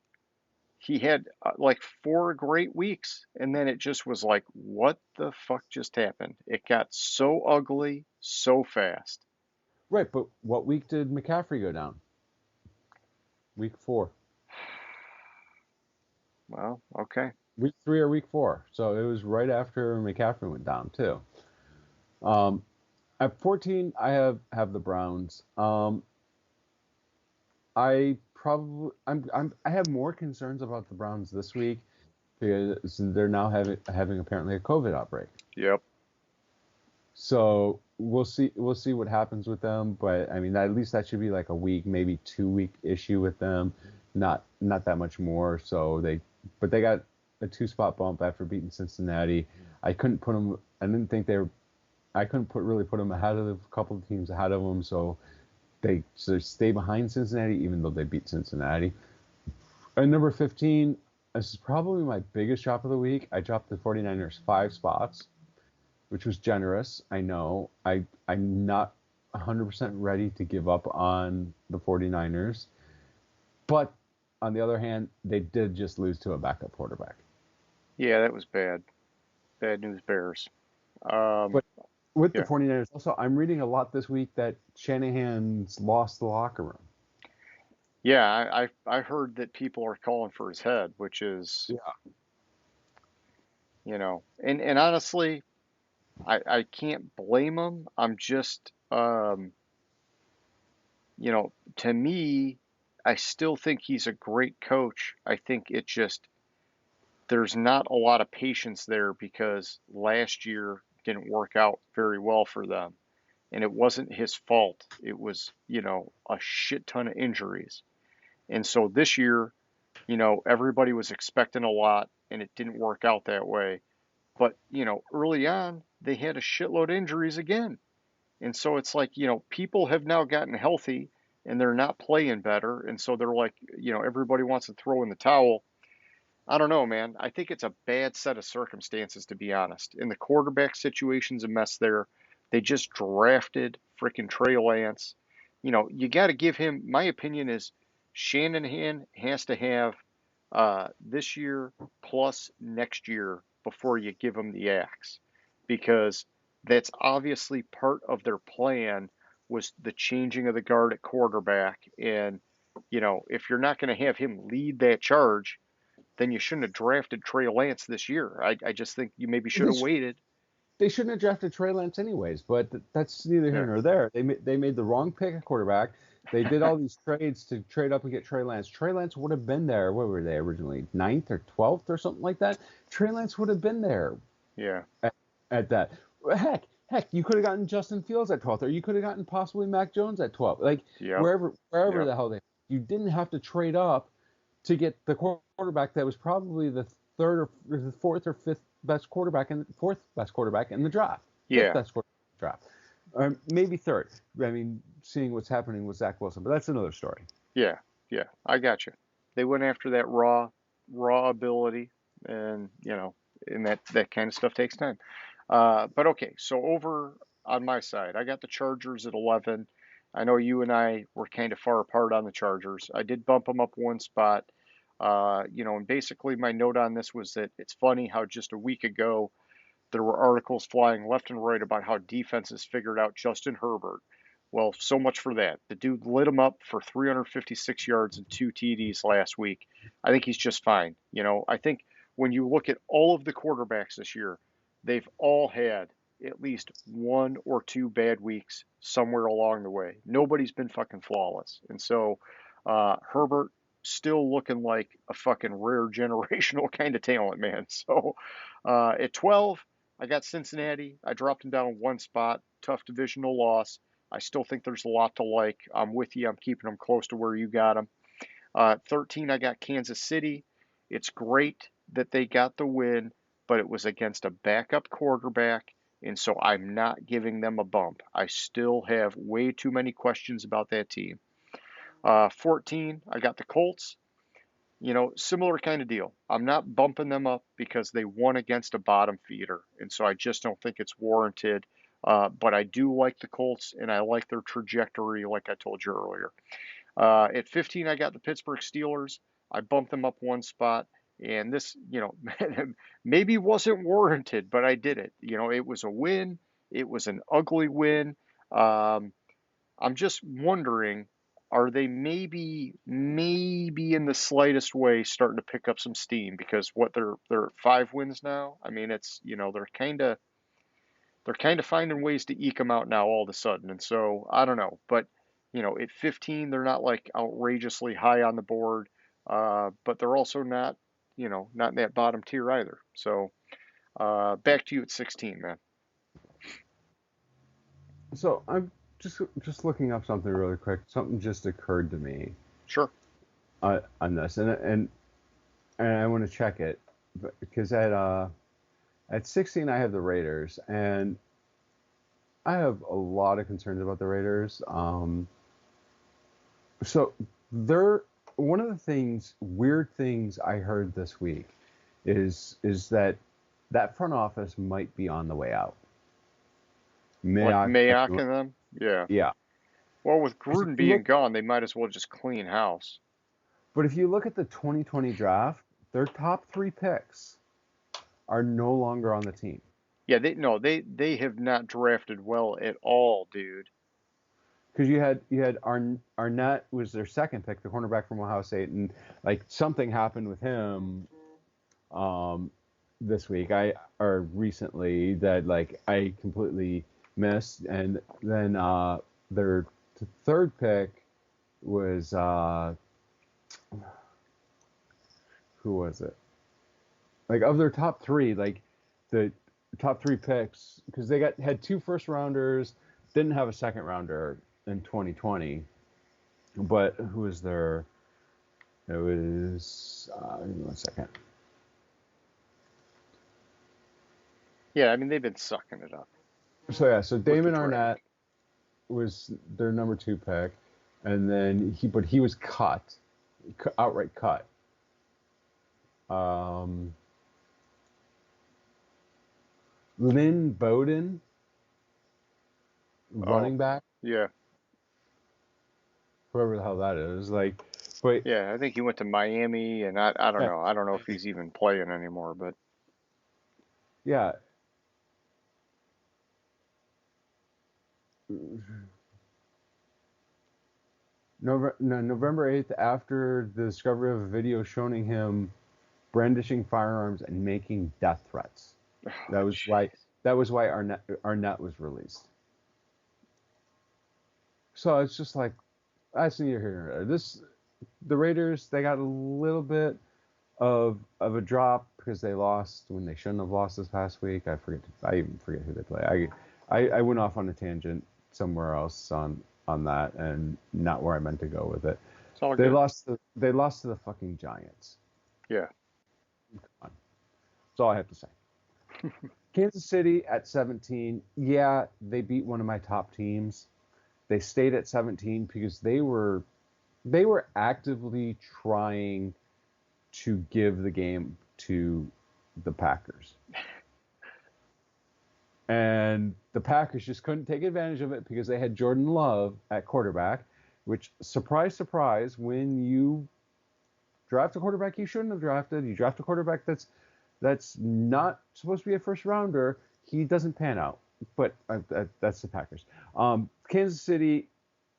He had like 4 great weeks, and then it just was like, what the fuck just happened? It got so ugly so fast. Right, but what week did McCaffrey go down? Week 4. Well, okay. Week 3 or week 4. So it was right after McCaffrey went down too. Um, at 14, I have the Browns. I have more concerns about the Browns this week because they're now having apparently a COVID outbreak. Yep. So we'll see what happens with them, but I mean at least that should be like a week, maybe 2 week issue with them, not that much more. But they got a 2 spot bump after beating Cincinnati. I couldn't put them. I didn't think they were. I couldn't really put them ahead of a couple of teams ahead of them. So they stay behind Cincinnati even though they beat Cincinnati. At number 15, this is probably my biggest drop of the week. I dropped the 49ers 5 spots, which was generous. I know. I'm not 100% ready to give up on the 49ers. But on the other hand, they did just lose to a backup quarterback. Yeah, that was bad. Bad news bears. Um, But with the yeah. 49ers, also, I'm reading a lot this week that Shanahan's lost the locker room. Yeah, I heard that people are calling for his head, which is, Yeah. and honestly, I can't blame him. I'm just, to me, I still think he's a great coach. I think there's not a lot of patience there because last year didn't work out very well for them. And it wasn't his fault. It was, a shit ton of injuries. And so this year, everybody was expecting a lot and it didn't work out that way. But, early on, they had a shitload of injuries again. And so it's like, people have now gotten healthy and they're not playing better. And so they're like, everybody wants to throw in the towel. I don't know, man. I think it's a bad set of circumstances, to be honest. And the quarterback situation's a mess there. They just drafted freaking Trey Lance. You got to give him, my opinion is Shanahan has to have this year plus next year before you give him the axe, because that's obviously part of their plan was the changing of the guard at quarterback. And, if you're not going to have him lead that charge, then you shouldn't have drafted Trey Lance this year. I just think you maybe should They, have sh- waited. they shouldn't have drafted Trey Lance anyways, but that's neither here Yeah. nor there. They made the wrong pick at quarterback. They did all these trades to trade up and get Trey Lance. Trey Lance would have been there. What were they originally? Ninth or 12th or something like that? Trey Lance would have been there Yeah. at that. Heck, you could have gotten Justin Fields at 12th, or you could have gotten possibly Mac Jones at 12th. Like Yep. wherever Yep. the hell you didn't have to trade up to get the quarterback that was probably the third or the fourth or fifth best quarterback and fourth best quarterback in the draft, fifth Yeah. best quarterback in the draft, or maybe third. I mean, seeing what's happening with Zach Wilson, but that's another story. Yeah. Yeah. I got you. They went after that raw ability, and and that kind of stuff takes time. But okay, so over on my side, I got the Chargers at 11. I know you and I were kind of far apart on the Chargers. I did bump them up one spot. And basically my note on this was that it's funny how just a week ago there were articles flying left and right about how defenses figured out Justin Herbert. Well, so much for that. The dude lit him up for 356 yards and 2 TDs last week. I think he's just fine. I think when you look at all of the quarterbacks this year, they've all had at least one or two bad weeks somewhere along the way. Nobody's been fucking flawless. And so Herbert still looking like a fucking rare generational kind of talent, man. So at 12, I got Cincinnati. I dropped them down one spot. Tough divisional loss. I still think there's a lot to like. I'm with you. I'm keeping them close to where you got them. 13, I got Kansas City. It's great that they got the win, but it was against a backup quarterback, and so I'm not giving them a bump. I still have way too many questions about that team. 14, I got the Colts. Similar kind of deal. I'm not bumping them up because they won against a bottom feeder, and so I just don't think it's warranted. But I do like the Colts, and I like their trajectory, like I told you earlier. At 15, I got the Pittsburgh Steelers. I bumped them up one spot, and this, maybe wasn't warranted, but I did it. It was a win. It was an ugly win. Um, I'm just wondering, are they maybe in the slightest way starting to pick up some steam? Because what they're at 5 wins now. I mean, it's they're kind of finding ways to eke them out now all of a sudden. And so I don't know, but at 15 they're not like outrageously high on the board, but they're also not in that bottom tier either. So back to you at 16, man. So I'm just looking up something really quick. Something just occurred to me Sure. on this, and I want to check it, because at 16 I have the Raiders, and I have a lot of concerns about the Raiders. So they're one of the weird things I heard this week is that front office might be on the way out. Like Mayock, Mayock and them. Yeah. yeah. Well, with 'Cause if Gruden you being look, gone, they might as well just clean house. but if you look at the 2020 draft, their top three picks are no longer on the team. Yeah, they have not drafted well at all, dude. Because you had Arnett was their second pick, the cornerback from Ohio State, and like something happened with him um, this week or recently that like I completely missed, and then their third pick was who was it? Like of their top three, like the top three picks, because they had two first rounders, didn't have a second rounder in 2020, but who was their? It was give me 1 second. Yeah, I mean they've been sucking it up So yeah, so with the Damon draft. Arnett, was their number 2 pick, and then he was cut, outright cut. Lynn Bowden, Oh, running back, yeah. whoever the hell that is, but Yeah, I think he went to Miami, and I don't yeah, know. I don't know if he's even playing anymore, but yeah. November 8th, after the discovery of a video showing him brandishing firearms and making death threats. oh, That was why jeez. Arnett was released. So it's just like, that's neither here nor there. The Raiders, they got a little bit of a drop because they lost when they shouldn't have lost this past week. I even forget who they play. I went off on a tangent somewhere else on that, and not where I meant to go with it. It's all good. They lost to the fucking Giants. Yeah. That's all I have to say. Kansas City at 17. Yeah, they beat one of my top teams. They stayed at 17 because they were actively trying to give the game to the Packers. And the Packers just couldn't take advantage of it because they had Jordan Love at quarterback, which, surprise, surprise, when you draft a quarterback you shouldn't have drafted, you draft a quarterback that's not supposed to be a first rounder, he doesn't pan out. But that's the Packers. Kansas City,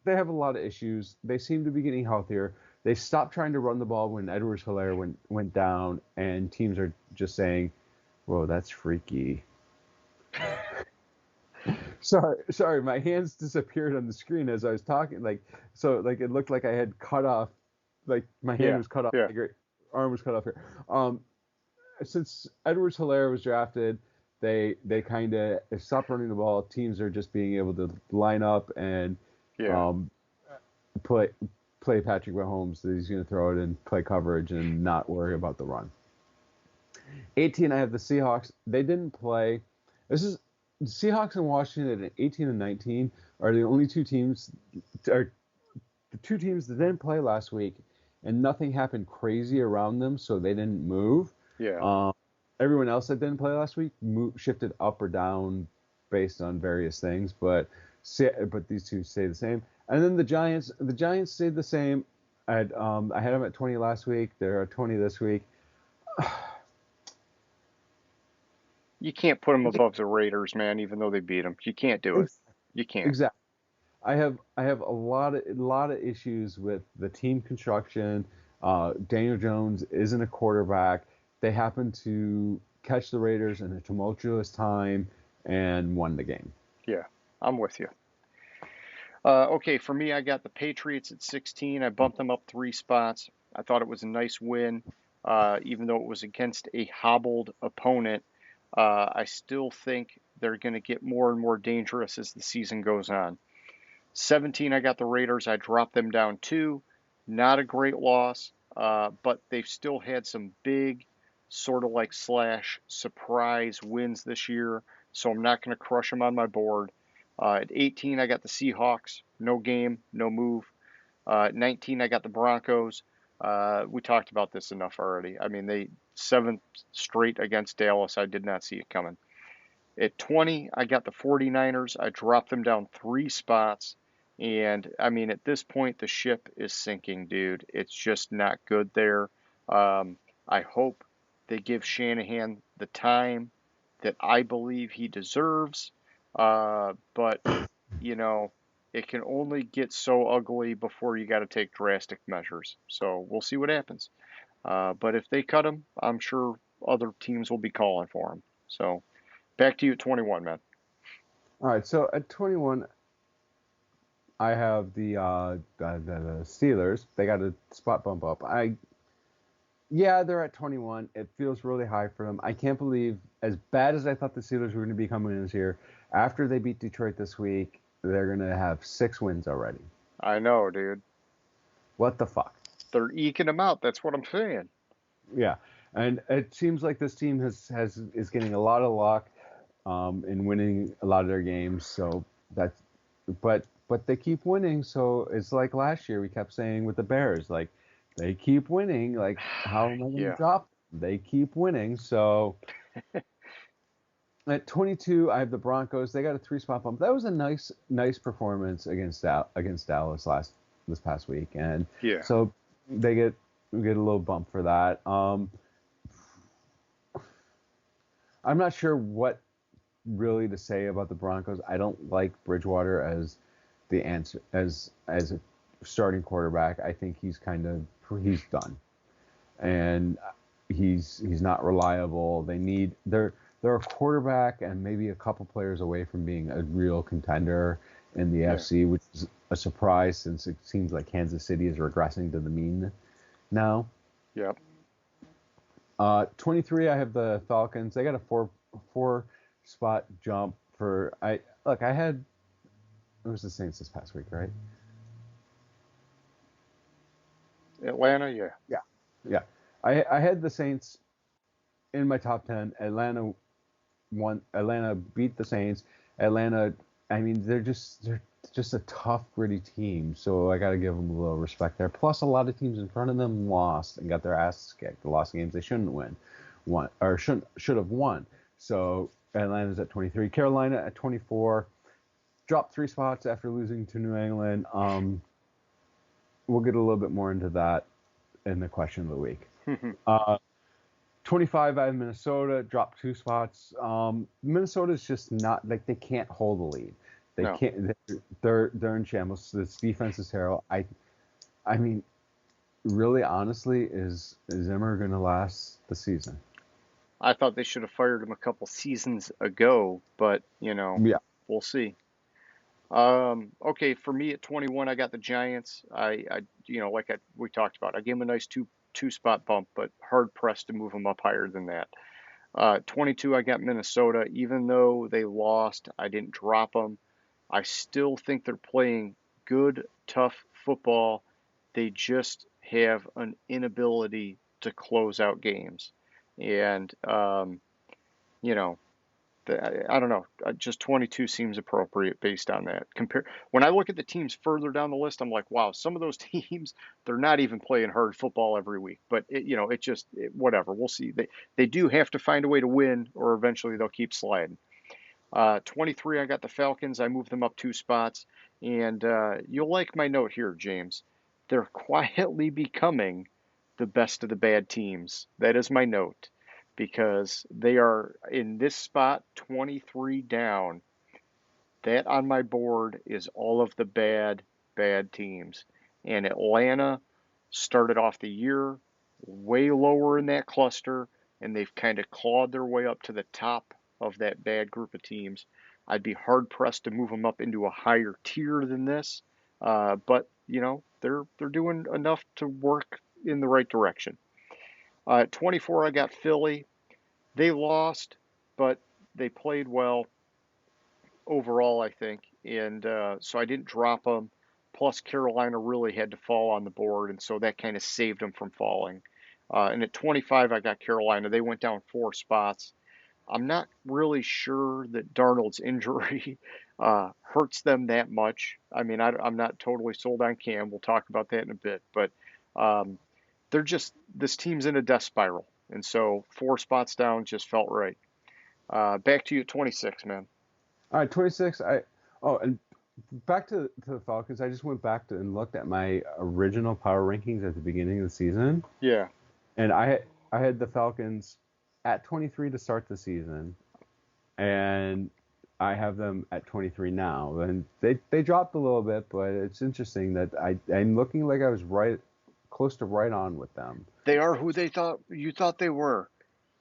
they have a lot of issues. They seem to be getting healthier. They stopped trying to run the ball when Edwards-Helaire went down, and teams are just saying, "Whoa, that's freaky." Sorry, my hands disappeared on the screen as I was talking. Like it looked like I had cut off, like my hand Yeah. was cut off, Yeah. like arm was cut off here. Since Edwards-Helaire was drafted, they kind of stopped running the ball. Teams are just being able to line up and Yeah. um, play Patrick Mahomes. That he's going to throw it and play coverage and not worry about the run. 18, I have the Seahawks. They didn't play. This is the Seahawks and Washington at 18 and 19 are the only two teams, are the two teams that didn't play last week, and nothing happened crazy around them, so they didn't move. Yeah. Um, Everyone else that didn't play last week shifted up or down based on various things, but these two stay the same. And then the Giants stayed the same. I had them at 20 last week. They're at 20 this week. You can't put them above the Raiders, man, even though they beat them. You can't do it. You can't. Exactly. I have a lot of issues with the team construction. Daniel Jones isn't a quarterback. They happened to catch the Raiders in a tumultuous time and won the game. Yeah. I'm with you. Okay, for me, I got the Patriots at 16. I bumped them up 3 spots. I thought it was a nice win, even though it was against a hobbled opponent. I still think they're going to get more and more dangerous as the season goes on. 17, I got the Raiders. I dropped them down 2. Not a great loss, but they've still had some big, sort of like slash surprise wins this year, so I'm not going to crush them on my board. At 18, I got the Seahawks. No game, no move. At 19, I got the Broncos. We talked about this enough already. I mean, they 7th straight against Dallas. I did not see it coming. At 20, I got the 49ers. I dropped them down 3 spots. And I mean, at this point, the ship is sinking, dude. It's just not good there. I hope they give Shanahan the time that I believe he deserves. But, you know, it can only get so ugly before you got to take drastic measures. So we'll see what happens. But if they cut him, I'm sure other teams will be calling for him. So back to you at 21, man. All right, so at 21, I have the Steelers. They got a spot bump up. Yeah, they're at 21. It feels really high for them. I can't believe, as bad as I thought the Steelers were going to be coming in this year, after they beat Detroit this week, they're going to have 6 wins already. I know, dude. What the fuck? They're eking them out. That's what I'm saying. Yeah, and it seems like this team is getting a lot of luck in winning a lot of their games. So but but they keep winning. So it's like last year we kept saying with the Bears, like they keep winning. Like how am I going to Yeah. drop them? They keep winning. So at 22, I have the Broncos. They got a 3-spot bump. That was a nice performance against Dallas this past week, and Yeah. so they get a little bump for that. I'm not sure what really to say about the Broncos. I don't like Bridgewater as the answer as a starting quarterback. I think he's done, and he's not reliable. They're a quarterback and maybe a couple players away from being a real contender in the Yeah. FC, which is a surprise since it seems like Kansas City is regressing to the mean now. Yep. 23, I have the Falcons. They got a four spot jump for it was the Saints this past week, right? Atlanta, yeah. Yeah. I had the Saints in my top 10. Atlanta won. Atlanta beat the Saints. Atlanta, I mean, they're just a tough, gritty team. So I got to give them a little respect there. Plus, a lot of teams in front of them lost and got their asses kicked. They lost games they shouldn't should have won. So Atlanta's at 23. Carolina at 24. Dropped 3 spots after losing to New England. We'll get a little bit more into that in the question of the week. 25, I have Minnesota, dropped 2 spots. Minnesota's just not, like, they can't hold the lead. They No. can't. They're in shambles. This defense is terrible. I mean, really, honestly, is Zimmer going to last the season? I thought they should have fired him a couple seasons ago, but Yeah. we'll see. Okay, for me at 21, I got the Giants. We talked about, I gave them a nice two spot bump, but hard pressed to move them up higher than that. 22, I got Minnesota. Even though they lost, I didn't drop them. I still think they're playing good, tough football. They just have an inability to close out games. And, I don't know. Just 22 seems appropriate based on that. When I look at the teams further down the list, I'm like, wow, some of those teams, they're not even playing hard football every week. But whatever. We'll see. They do have to find a way to win, or eventually they'll keep sliding. 23, I got the Falcons. I moved them up 2 spots, and you'll like my note here, James. They're quietly becoming the best of the bad teams. That is my note, because they are in this spot 23 down. That on my board is all of the bad teams. And Atlanta started off the year way lower in that cluster, and they've kind of clawed their way up to the top of that bad group of teams. I'd be hard pressed to move them up into a higher tier than this, but they're doing enough to work in the right direction. 24, I got Philly. They lost, but they played well overall, I think, and so I didn't drop them. Plus, Carolina really had to fall on the board, and so that kind of saved them from falling. And at 25, I got Carolina. They went down 4 spots. I'm not really sure that Darnold's injury hurts them that much. I mean, I'm not totally sold on Cam. We'll talk about that in a bit, but this team's in a death spiral, and so 4 spots down just felt right. Back to you at 26, man. All right, 26. And back to the Falcons. I just went back and looked at my original power rankings at the beginning of the season. Yeah. And I had the Falcons at 23 to start the season, and I have them at 23 now. And they dropped a little bit, but it's interesting that I'm looking like I was close to right on with them. They are who you thought they were.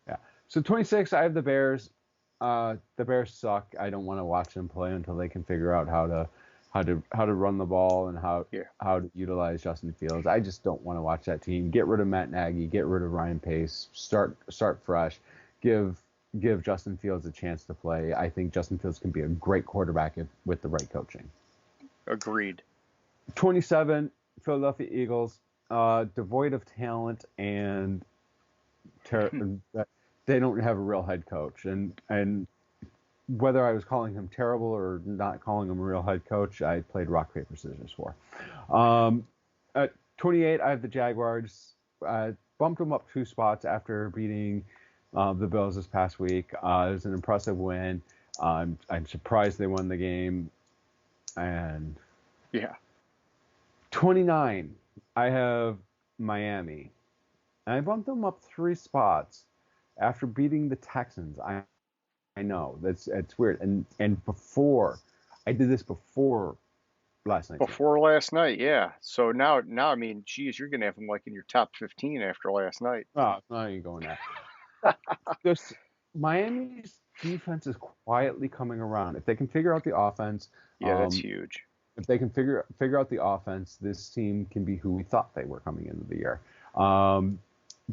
Yeah. So 26, I have the Bears. The Bears suck. I don't want to watch them play until they can figure out how to run the ball and how to utilize Justin Fields. I just don't want to watch that team. Get rid of Matt Nagy. Get rid of Ryan Pace. Start fresh. Give Justin Fields a chance to play. I think Justin Fields can be a great quarterback with the right coaching. Agreed. 27, Philadelphia Eagles. Devoid of talent and they don't have a real head coach, and whether I was calling him terrible or not calling him a real head coach, I played rock paper scissors for. At 28, I have the Jaguars. I bumped them up 2 spots after beating the Bills this past week. It was an impressive win. I'm surprised they won the game. And Yeah. 29, I have Miami. And I bumped them up 3 spots after beating the Texans. I know it's weird. And before I did this before last night's game. Before last night, yeah. So now, I mean, geez, you're gonna have them like in your top 15 after last night. Oh, not even going that. This Miami's defense is quietly coming around. If they can figure out the offense, Yeah, that's huge. if they can figure out the offense, this team can be who we thought they were coming into the year.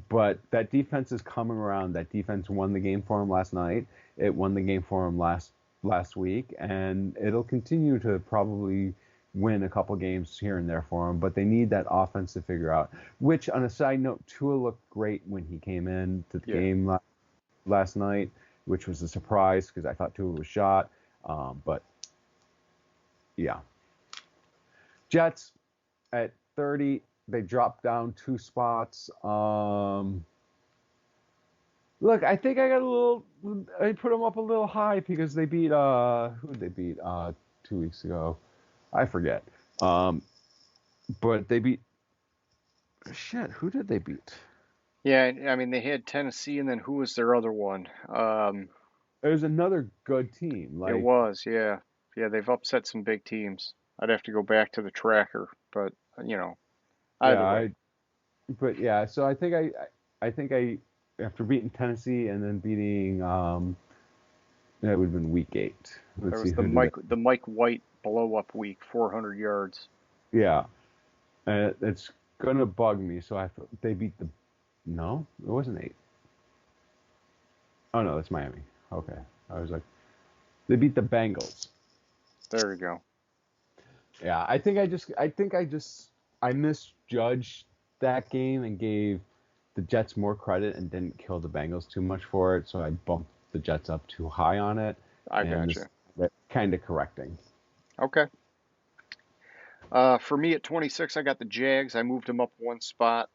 But that defense is coming around. That defense won the game for them last night. It won the game for them last week, and it'll continue to probably win a couple games here and there for them. But they need that offense to figure out. Which, on a side note, Tua looked great when he came in to the game last night, which was a surprise because I thought Tua was shot. But yeah, Jets at 30. They dropped down 2 spots. Look, I think I put them up a little high because they beat, who did they beat 2 weeks ago? I forget. But they beat, who did they beat? Yeah, I mean they had Tennessee, and then who was their other one? It was another good team. It was, yeah. Yeah, they've upset some big teams. I'd have to go back to the tracker, but either way. So I think I after beating Tennessee and then beating that would have been week 8. There was the Mike White blow up week, 400 yards. Yeah, it's gonna bug me. So they beat no, it wasn't 8. Oh no, that's Miami. Okay, I was like, they beat the Bengals. There you go. Yeah, I misjudged that game and gave the Jets more credit and didn't kill the Bengals too much for it, so I bumped the Jets up too high on it. I gotcha. Kind of correcting. Okay. For me at 26, I got the Jags. I moved them up 1 spot.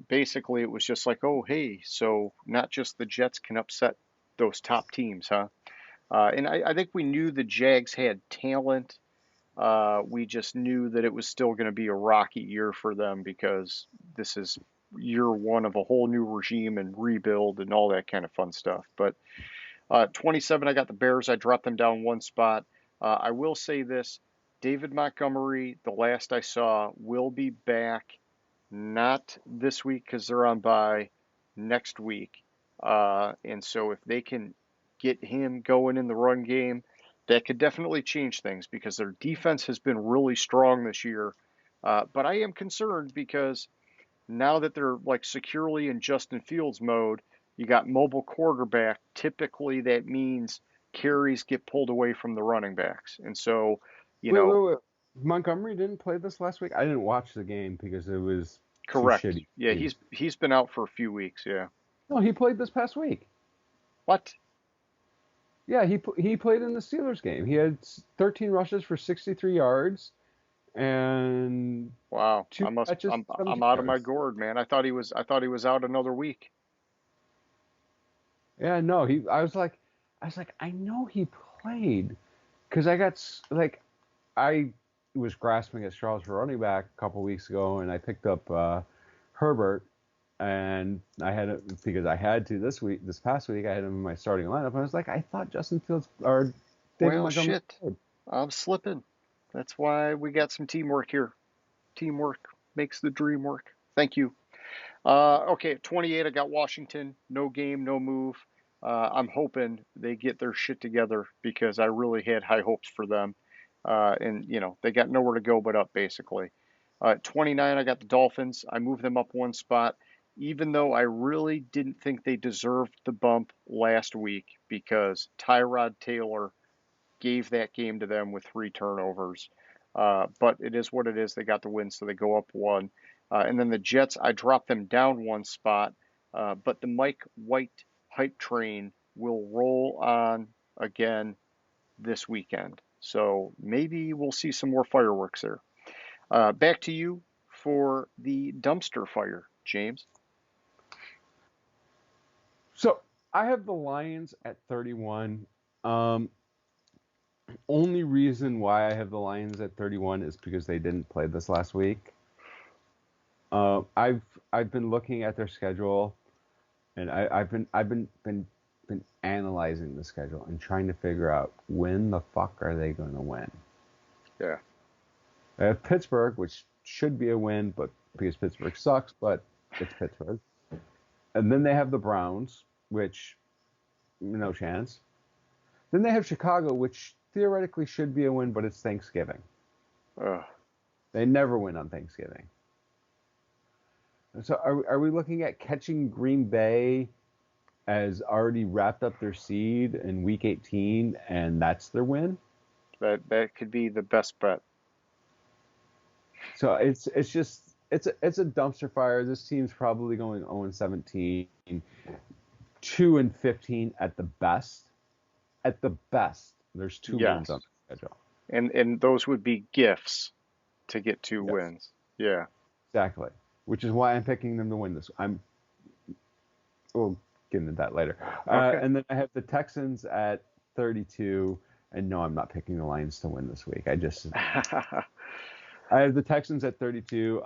Basically it was just like, oh, hey, so not just the Jets can upset those top teams, huh? And I think we knew the Jags had talent. We just knew that it was still going to be a rocky year for them because this is year one of a whole new regime and rebuild and all that kind of fun stuff. But 27, I got the Bears. I dropped them down 1 spot. I will say this. David Montgomery, the last I saw, will be back not this week because they're on bye, next week. And so if they can get him going in the run game, that could definitely change things because their defense has been really strong this year. But I am concerned because now that they're like securely in Justin Fields mode, you got mobile quarterback. Typically, that means carries get pulled away from the running backs. And so, Wait. Montgomery didn't play this last week? I didn't watch the game because it was correct. Too shitty. Yeah, he's been out for a few weeks, yeah. No, he played this past week. What? Yeah, he played in the Steelers game. He had 13 rushes for 63 yards and wow. I'm out of my yards. gourd, man. I thought he was out another week. Yeah, no, I was like I know he played because I was grasping at straws for running back a couple weeks ago and I picked up Herbert and I had it because I had to this past week I had him in my starting lineup and I was like I thought Justin Fields or David Montgomery. Shit. I'm slipping. That's why we got some teamwork here. Teamwork makes the dream work. Thank you. Okay, at 28, I got Washington. No game, no move. I'm hoping they get their shit together because I really had high hopes for them. And they got nowhere to go but up, basically. At 29, I got the Dolphins. I moved them up 1 spot, even though I really didn't think they deserved the bump last week because Tyrod Taylor gave that game to them with 3 turnovers. But it is what it is. They got the win, so they go up 1. And then the Jets, I dropped them down 1 spot. But the Mike White hype train will roll on again this weekend. So maybe we'll see some more fireworks there. Back to you for the dumpster fire, James. So I have the Lions at 31. Only reason why I have the Lions at 31 is because they didn't play this last week. I've been looking at their schedule, and I've been analyzing the schedule and trying to figure out when the fuck are they going to win. Yeah. I have Pittsburgh, which should be a win, but because Pittsburgh sucks, but it's Pittsburgh. And then they have the Browns, which no chance. Then they have Chicago, which theoretically should be a win, but it's Thanksgiving. Ugh. They never win on Thanksgiving. So are we looking at catching Green Bay as already wrapped up their seed in Week 18, and that's their win? That could be the best bet. So it's a dumpster fire. This team's probably going 0-17, 2-15 at the best. At the best, there's 2 wins on the schedule. And those would be gifts to get 2 wins. Yeah. Exactly. Which is why I'm picking them to win this. We'll get into that later. Okay. And then I have the Texans at 32. And no, I'm not picking the Lions to win this week. I have the Texans at 32.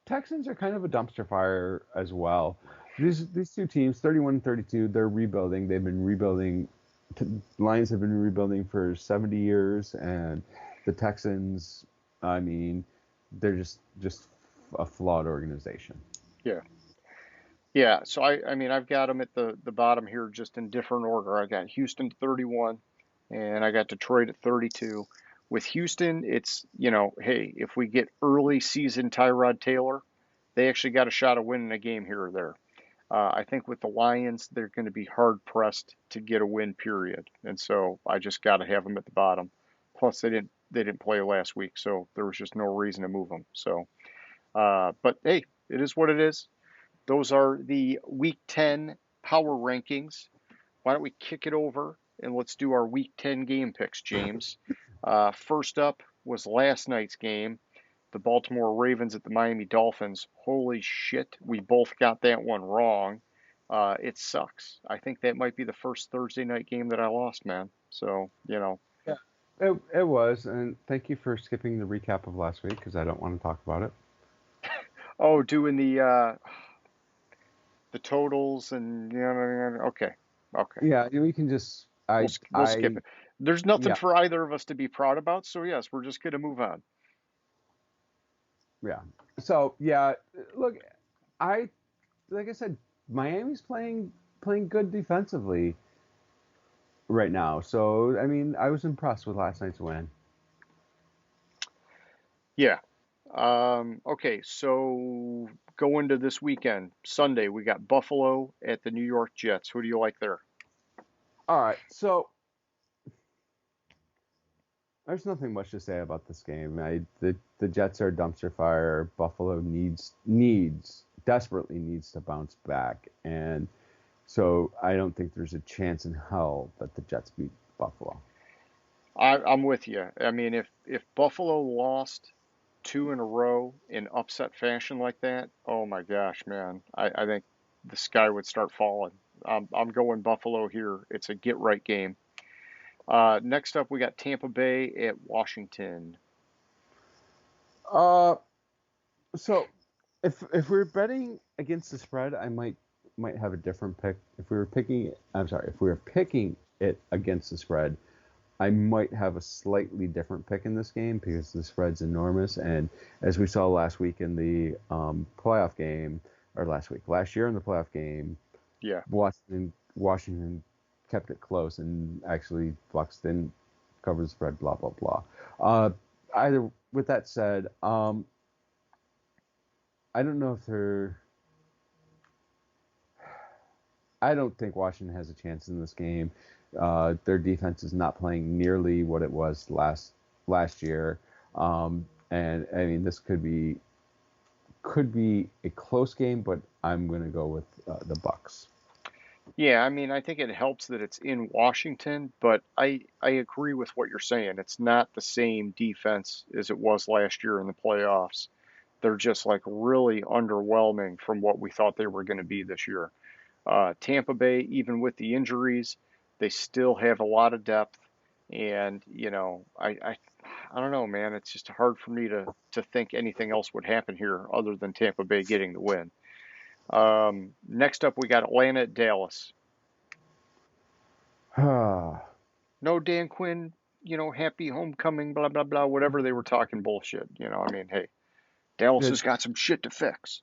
Texans are kind of a dumpster fire as well. These 2 teams, 31 and 32, they're rebuilding. They've been rebuilding. Lions have been rebuilding for 70 years, and the Texans, I mean, they're just a flawed organization. Yeah. Yeah. So I mean, I've got them at the bottom here, just in different order. I got Houston at 31, and I got Detroit at 32. With Houston, it's, hey, if we get early season Tyrod Taylor, they actually got a shot of winning a game here or there. I think with the Lions, they're going to be hard pressed to get a win, period. And so I just got to have them at the bottom. Plus, they didn't play last week, so there was just no reason to move them. So, but hey, it is what it is. Those are the Week 10 power rankings. Why don't we kick it over and let's do our Week 10 game picks, James. First up was last night's game, the Baltimore Ravens at the Miami Dolphins. Holy shit, we both got that one wrong. It sucks. I think that might be the first Thursday night game that I lost, man. So, Yeah, it was. And thank you for skipping the recap of last week because I don't want to talk about it. Oh, doing the totals and okay. Yeah, we can just We'll skip it. There's nothing for either of us to be proud about, so yes, we're just gonna move on. Yeah. So yeah, look, like I said, Miami's playing good defensively right now. So I mean, I was impressed with last night's win. Yeah. Okay, so go into this weekend. Sunday, we got Buffalo at the New York Jets. Who do you like there? All right, so there's nothing much to say about this game. The Jets are a dumpster fire. Buffalo desperately needs to bounce back, and so I don't think there's a chance in hell that the Jets beat Buffalo. I'm with you. I mean, if Buffalo lost 2 in a row in upset fashion like that, oh my gosh, man, I think the sky would start falling. I'm going Buffalo here. It's a get right game. Next up, we got Tampa Bay at Washington. So if we're betting against the spread, I might have a different pick. If we were picking it against the spread, I might have a slightly different pick in this game because the spread's enormous. And as we saw last week in the playoff game, or last year in the playoff game, yeah, Washington kept it close, and actually Bucs didn't cover the spread. Blah blah blah. Either with that said, I don't know if they're. I don't think Washington has a chance in this game. Their defense is not playing nearly what it was last year, and I mean this could be a close game, but I'm going to go with the Bucs. Yeah, I mean, I think it helps that it's in Washington, but I agree with what you're saying. It's not the same defense as it was last year in the playoffs. They're just like really underwhelming from what we thought they were going to be this year. Tampa Bay, even with the injuries, they still have a lot of depth, and I don't know, man. It's just hard for me to think anything else would happen here other than Tampa Bay getting the win. Next up, we got Atlanta at Dallas. No Dan Quinn, happy homecoming, blah blah blah, whatever they were talking bullshit. I mean, hey, Dallas the has got some shit to fix.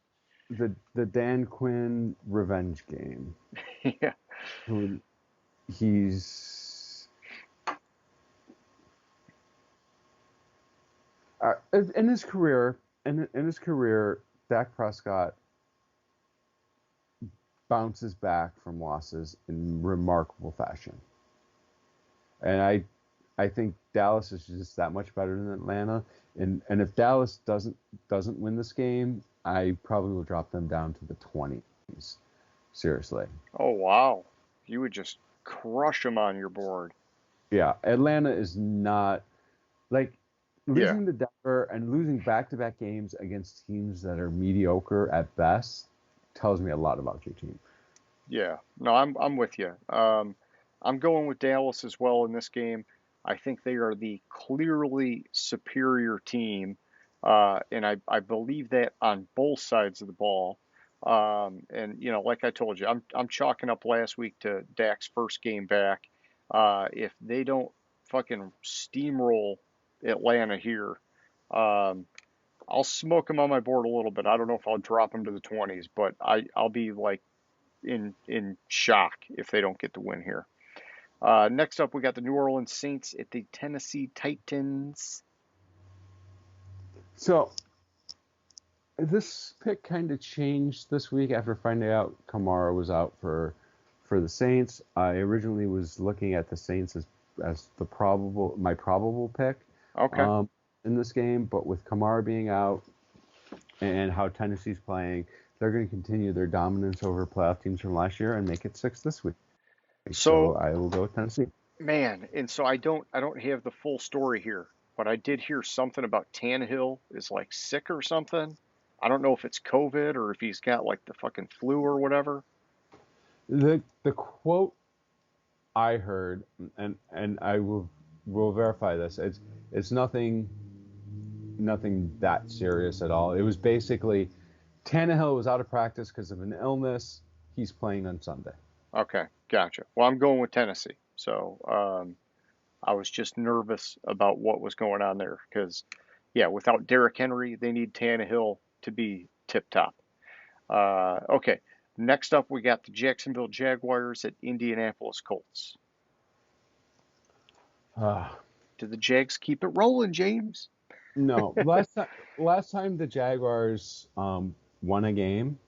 the Dan Quinn revenge game. Yeah. Who he's in his career. In his career, Dak Prescott bounces back from losses in remarkable fashion, and I think Dallas is just that much better than Atlanta. And if Dallas doesn't win this game, I probably will drop them down to the 20s. Seriously. Oh wow, you would just crush them on your board. Yeah, Atlanta is not like Yeah. losing to Denver and losing back-to-back games against teams that are mediocre at best tells me a lot about your team. Yeah, no, I'm with you. I'm going with Dallas as well in this game. I think they are the clearly superior team, and I believe that on both sides of the ball. And like I told you, I'm chalking up last week to Dak's first game back. If they don't fucking steamroll Atlanta here, um, I'll smoke them on my board a little bit. I don't know if I'll drop them to the 20s, but I'll be like in shock if they don't get the win here. Next up, we got the New Orleans Saints at the Tennessee Titans. So this pick kind of changed this week after finding out Kamara was out for the Saints. I originally was looking at the Saints as my probable pick Okay. um, in this game, but with Kamara being out and how Tennessee's playing, they're going to continue their dominance over playoff teams from last year and make it 6 this week. So So, I will go with Tennessee. man, and so I don't have the full story here, but I did hear something about Tannehill is like sick or something. I don't know if it's COVID or if he's got like the fucking flu or whatever. The quote I heard, and I will verify this. It's nothing that serious at all. It was basically Tannehill was out of practice because of an illness. He's playing on Sunday. Okay, gotcha. Well, I'm going with Tennessee. So, I was just nervous about what was going on there because, yeah, without Derrick Henry, they need Tannehill to be tip top. Okay, next up we got the Jacksonville Jaguars at Indianapolis Colts. Uh, Do the Jags keep it rolling, James? no, last time the Jaguars won a game,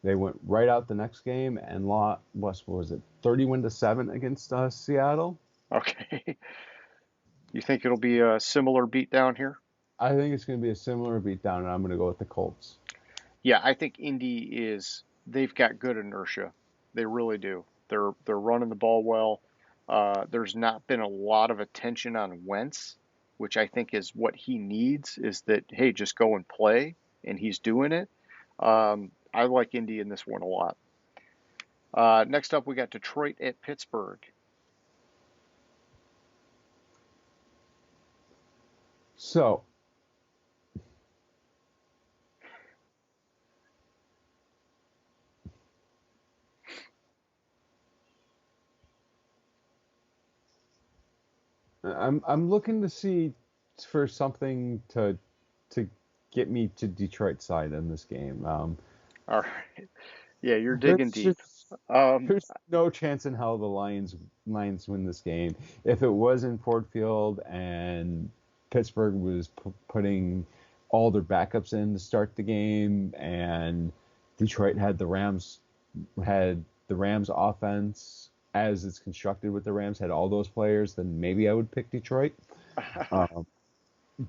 they went right out the next game and lost. What was it, 31-7 against Seattle? Okay, you think it'll be a similar beatdown here? I think it's going to be a similar beatdown, and I'm going to go with the Colts. Yeah, I think Indy is. They've got good inertia. They really do. They're running the ball well. There's not been a lot of attention on Wentz, which I think is what he needs. Is that hey, just go and play, and he's doing it. I like Indy in this one a lot. Next up, we got Detroit at Pittsburgh. So I'm looking to see for something to get me to Detroit side in this game. All right, yeah, you're digging There's deep. just Um, there's no chance in hell the Lions win this game. If it was in Ford Field and Pittsburgh was putting all their backups in to start the game, and Detroit had the Rams offense as it's constructed with the Rams had all those players, then maybe I would pick Detroit. Um,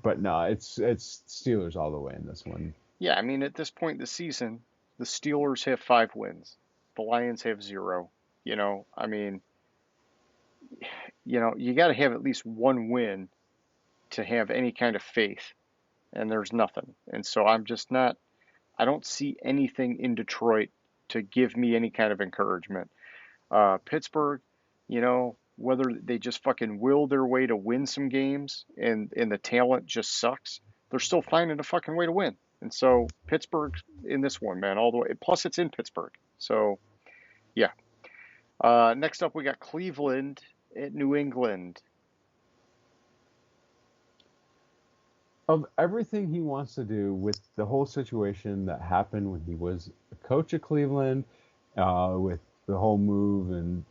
but no, it's Steelers all the way in this one. yeah, I mean, at this point in the season, the Steelers have 5 wins. The Lions have 0. I mean, you got to have at least one win to have any kind of faith, and there's nothing. And so I'm just not, I don't see anything in Detroit to give me any kind of encouragement. Pittsburgh, whether they just fucking will their way to win some games and the talent just sucks, they're still finding a fucking way to win. And so Pittsburgh in this one, man, all the way. Plus, it's in Pittsburgh. So, yeah. Next up, we got Cleveland at New England. Of everything he wants to do with the whole situation that happened when he was a coach at Cleveland, with the whole move, and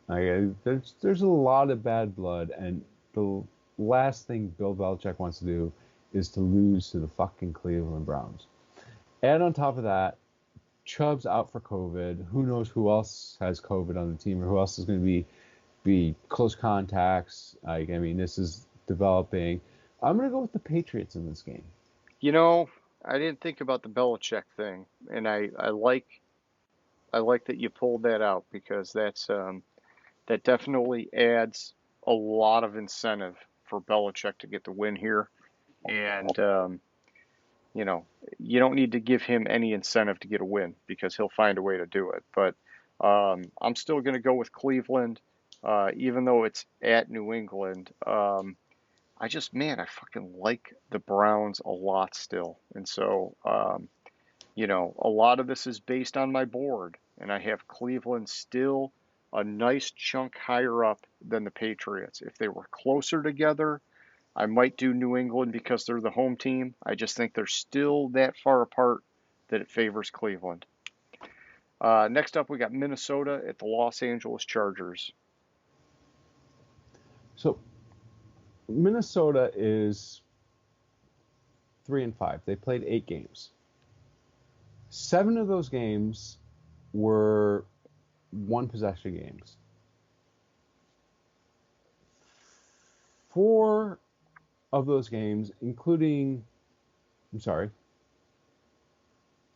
there's a lot of bad blood, and the last thing Bill Belichick wants to do is to lose to the fucking Cleveland Browns. And on top of that, Chubb's out for COVID. Who knows who else has COVID on the team, or who else is going to be close contacts. This is developing. I'm going to go with the Patriots in this game. I didn't think about the Belichick thing, and I like that you pulled that out because that definitely adds a lot of incentive for Belichick to get the win here. And you don't need to give him any incentive to get a win because he'll find a way to do it. But I'm still going to go with Cleveland, even though it's at New England. I fucking like the Browns a lot still. And so, a lot of this is based on my board, and I have Cleveland still a nice chunk higher up than the Patriots. If they were closer together, I might do New England because they're the home team. I just think they're still that far apart that it favors Cleveland. Next up, we got Minnesota at the Los Angeles Chargers. So Minnesota is 3-5. They played 8 games. 7 of those games were one possession games. 4 of those games,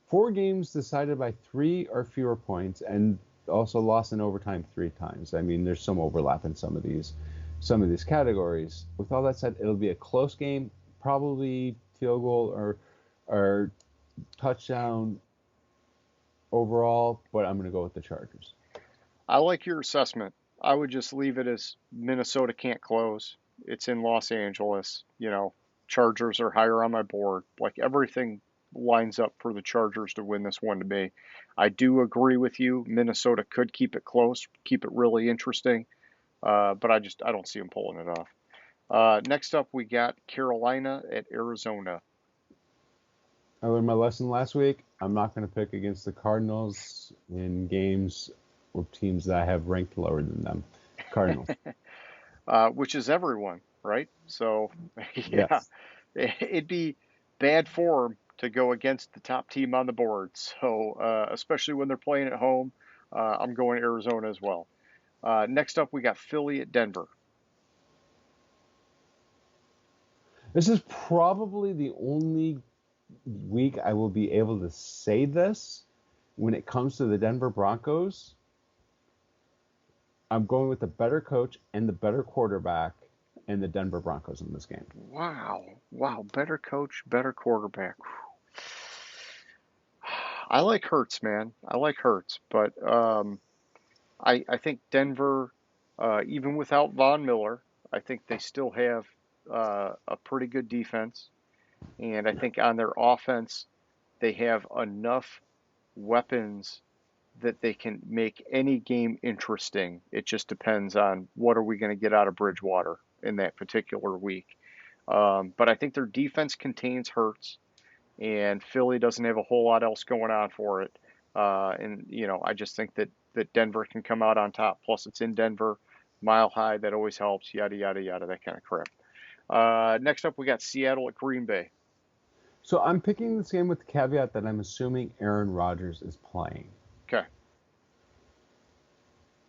4 games decided by 3 or fewer points, and also lost in overtime 3 times. There's some overlap in some of these categories. With all that said, it'll be a close game, probably field goal or touchdown overall, but I'm going to go with the Chargers. I like your assessment. I would just leave it as Minnesota can't close. It's in Los Angeles. Chargers are higher on my board. Like everything lines up for the Chargers to win this one to me. I do agree with you. Minnesota could keep it close, keep it really interesting. But I don't see them pulling it off. Next up, we got Carolina at Arizona. I learned my lesson last week. I'm not going to pick against the Cardinals in games or teams that I have ranked lower than them. Cardinals. Which is everyone, right? So, yeah, Yes. It'd be bad form to go against the top team on the board. So, especially when they're playing at home, I'm going Arizona as well. Next up, we got Philly at Denver. This is probably the only week I will be able to say this when it comes to the Denver Broncos. I'm going with the better coach and the better quarterback and the Denver Broncos in this game. Wow. Better coach, better quarterback. I like Hurts, man. I like Hurts, but I think Denver, even without Von Miller, I think they still have a pretty good defense. And I think on their offense, they have enough weapons that they can make any game interesting. It just depends on what are we going to get out of Bridgewater in that particular week. But I think their defense contains Hurts, and Philly doesn't have a whole lot else going on for it. I just think that Denver can come out on top. Plus, it's in Denver, Mile High, that always helps, yada, yada, yada, that kind of crap. Next up, we got Seattle at Green Bay. So I'm picking this game with the caveat that I'm assuming Aaron Rodgers is playing. Okay.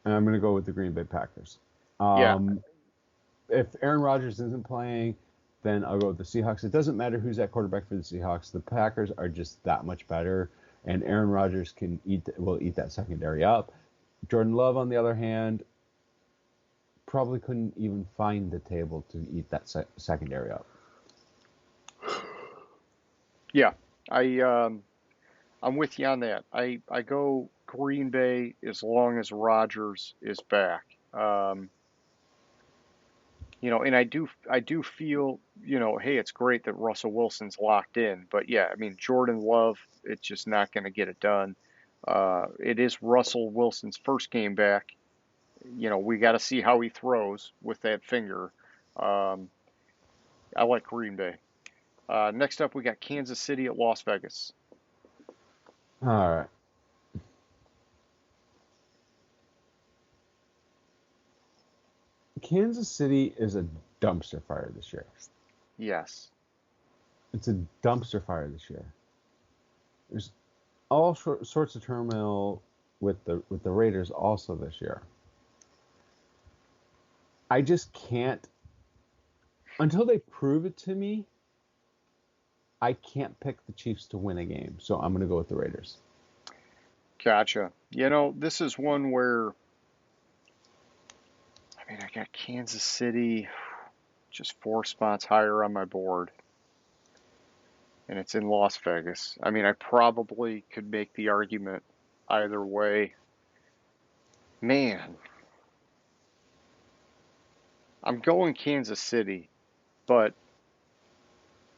And I'm going to go with the Green Bay Packers. Yeah. If Aaron Rodgers isn't playing, then I'll go with the Seahawks. It doesn't matter who's at quarterback for the Seahawks. The Packers are just that much better, and Aaron Rodgers will eat that secondary up. Jordan Love, on the other hand, probably couldn't even find the table to eat that secondary up. Yeah, I'm with you on that. I go Green Bay as long as Rodgers is back. And I do feel, hey, it's great that Russell Wilson's locked in, but yeah, I mean Jordan Love, it's just not going to get it done. It is Russell Wilson's first game back. We got to see how he throws with that finger. Um, I like Green Bay. Next up, we got Kansas City at Las Vegas. All right. Kansas City is a dumpster fire this year. Yes. It's a dumpster fire this year. There's all sorts of turmoil with the Raiders also this year. I just can't, until they prove it to me, I can't pick the Chiefs to win a game. So I'm going to go with the Raiders. Gotcha. This is one where, I mean, I got Kansas City just 4 spots higher on my board, and it's in Las Vegas. I mean, I probably could make the argument either way. Man, I'm going Kansas City, but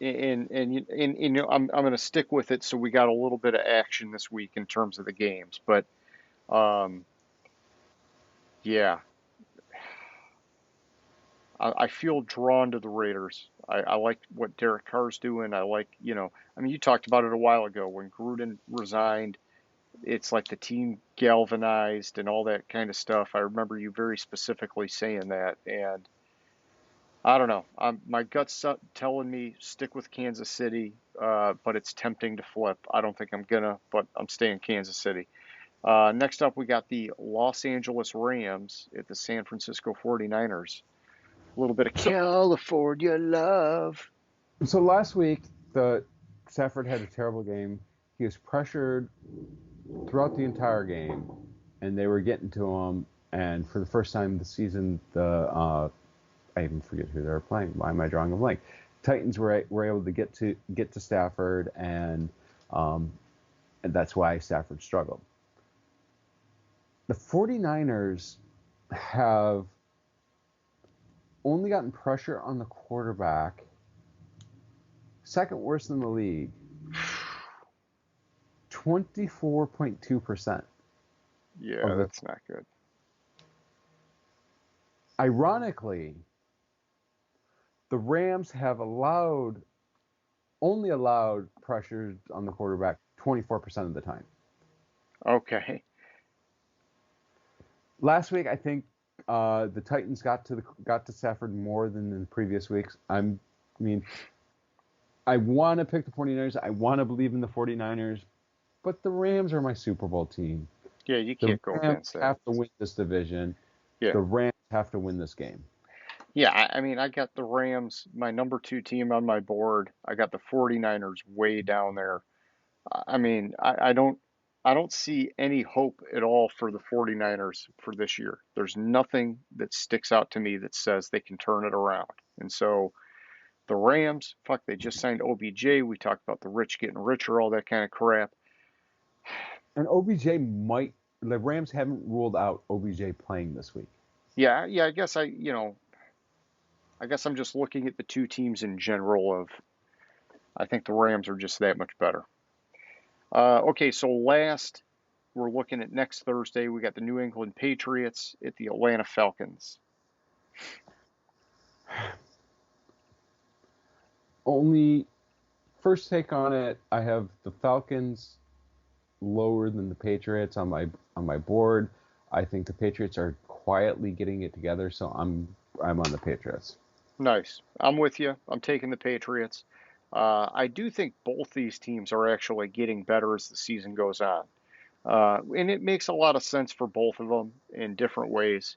I'm going to stick with it. So we got a little bit of action this week in terms of the games, but um, yeah, I feel drawn to the Raiders. I like what Derek Carr's doing. I like, I mean, you talked about it a while ago when Gruden resigned. It's like the team galvanized and all that kind of stuff. I remember you very specifically saying that, and I don't know. My gut's telling me stick with Kansas City, but it's tempting to flip. I don't think I'm gonna, but I'm staying Kansas City. Next up, we got the Los Angeles Rams at the San Francisco 49ers. A little bit of So, California love. so last week, the Stafford had a terrible game. He was pressured throughout the entire game, and they were getting to him. And for the first time this season, I even forget who they were playing. Why am I drawing a blank? Titans were able to get to Stafford, and that's why Stafford struggled. The 49ers have only gotten pressure on the quarterback, second worst in the league, 24.2%. Yeah, that's not good. Ironically, the Rams have only allowed pressure on the quarterback 24% of the time. Okay. Last week, I think the Titans got to Stafford more than in the previous weeks. I mean, I want to pick the 49ers. I want to believe in the 49ers, but the Rams are my Super Bowl team. Yeah, you The can't go Rams against that. have to win this division. Yeah. The Rams have to win this game. Yeah, I mean, I got the Rams, my number 2 team on my board. I got the 49ers way down there. I mean, I don't see any hope at all for the 49ers for this year. There's nothing that sticks out to me that says they can turn it around. And so the Rams, fuck, they just signed OBJ. We talked about the rich getting richer, all that kind of crap. And the Rams haven't ruled out OBJ playing this week. Yeah, I guess I'm just looking at the two teams in general. I think the Rams are just that much better. Okay, so last, we're looking at next Thursday. We got the New England Patriots at the Atlanta Falcons. Only first take on it, I have the Falcons lower than the Patriots on my board. I think the Patriots are quietly getting it together, so I'm on the Patriots. Nice. I'm with you. I'm taking the Patriots. I do think both these teams are actually getting better as the season goes on. And it makes a lot of sense for both of them in different ways.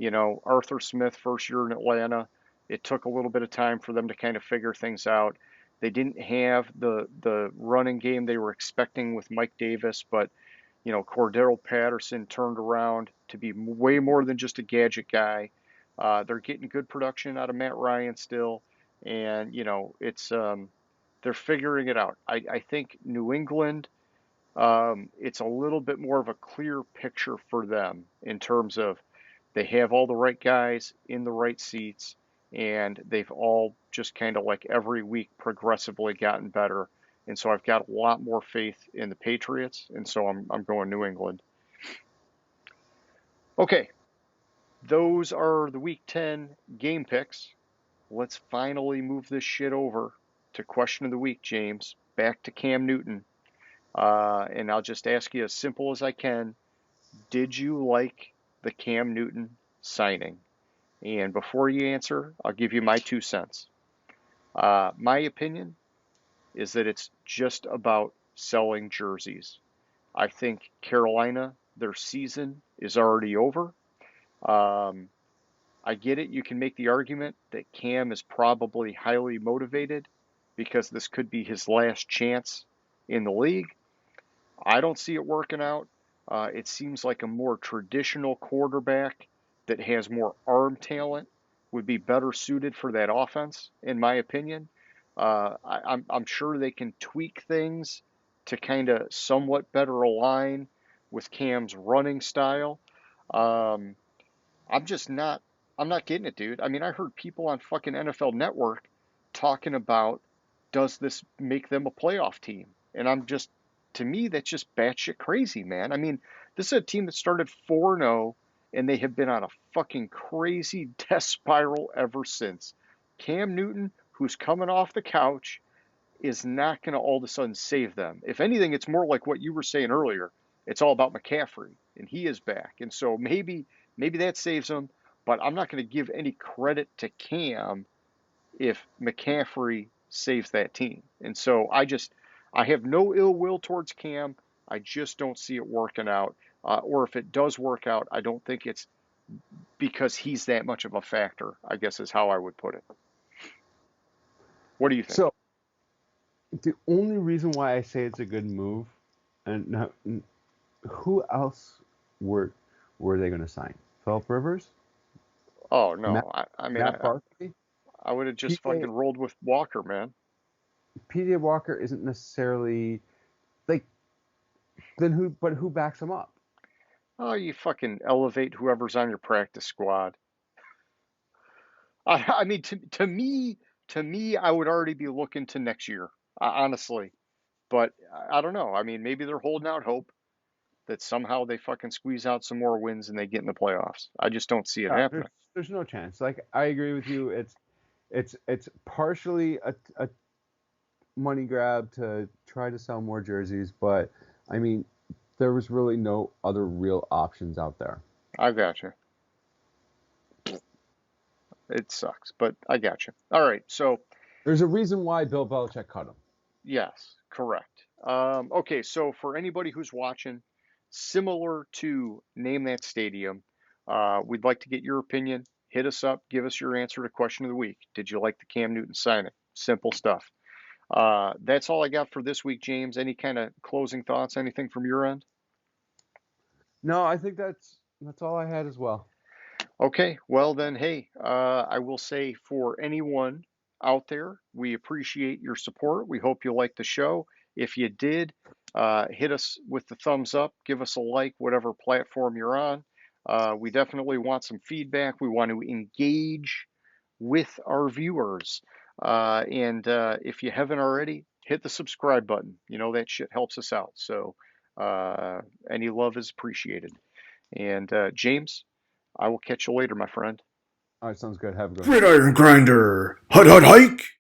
Arthur Smith, first year in Atlanta, it took a little bit of time for them to kind of figure things out. They didn't have the running game they were expecting with Mike Davis, but Cordero Patterson turned around to be way more than just a gadget guy. They're getting good production out of Matt Ryan still, and they're figuring it out. I think New England, it's a little bit more of a clear picture for them in terms of they have all the right guys in the right seats, and they've all just kind of like every week progressively gotten better. And so I've got a lot more faith in the Patriots, and so I'm going New England. Okay, those are the Week 10 game picks. Let's finally move this shit over to question of the week, James. Back to Cam Newton. And I'll just ask you as simple as I can. Did you like the Cam Newton signing? And before you answer, I'll give you my 2 cents. My opinion is that it's just about selling jerseys. I think Carolina, their season is already over. Um, I get it. You can make the argument that Cam is probably highly motivated because this could be his last chance in the league. I don't see it working out. It seems like a more traditional quarterback that has more arm talent would be better suited for that offense, in my opinion. I'm sure they can tweak things to kind of somewhat better align with Cam's running style. Um, I'm just not I'm not getting it, dude. I mean, I heard people on fucking NFL Network talking about does this make them a playoff team? And to me that's just batshit crazy, man. I mean, this is a team that started 4-0 and they have been on a fucking crazy death spiral ever since. Cam Newton, who's coming off the couch, is not going to all of a sudden save them. If anything, it's more like what you were saying earlier. It's all about McCaffrey, and he is back. And so maybe that saves them, but I'm not going to give any credit to Cam if McCaffrey saves that team. And so I have no ill will towards Cam. I just don't see it working out. Or if it does work out, I don't think it's because he's that much of a factor, I guess is how I would put it. What do you think? So the only reason why I say it's a good move, and who else were they going to sign? Philip Rivers, Oh Matt, no, I mean Matt Barkley, I would have just PJ fucking rolled with Walker, man. PJ Walker isn't necessarily like then who, but who backs him up? Oh, you fucking elevate whoever's on your practice squad. I mean, to me, I would already be looking to next year, honestly. But I don't know. I mean, maybe they're holding out hope that somehow they fucking squeeze out some more wins and they get in the playoffs. I just don't see it Yeah, happening. there's no chance. Like I agree with you. It's partially a money grab to try to sell more jerseys, but I mean, there was really no other real options out there. I got you. It sucks, but I got you. All right, so There's a reason why Bill Belichick cut him. yes, correct. Okay, so for anybody who's watching, similar to Name That Stadium, we'd like to get your opinion. Hit us up, give us your answer to question of the week. Did you like the Cam Newton signing? Simple stuff. That's all I got for this week, James. Any kind of closing thoughts? Anything from your end? No, I think that's all I had as well. Okay, well then, hey, I will say for anyone out there, we appreciate your support. We hope you liked the show. If you did, hit us with the thumbs up, give us a like, whatever platform you're on. We definitely want some feedback. We want to engage with our viewers. And if you haven't already, hit the subscribe button. That shit helps us out. So any love is appreciated. And James, I will catch you later, my friend. All right, sounds good. Have a good one. Gridiron Grinder. Hut hut hike.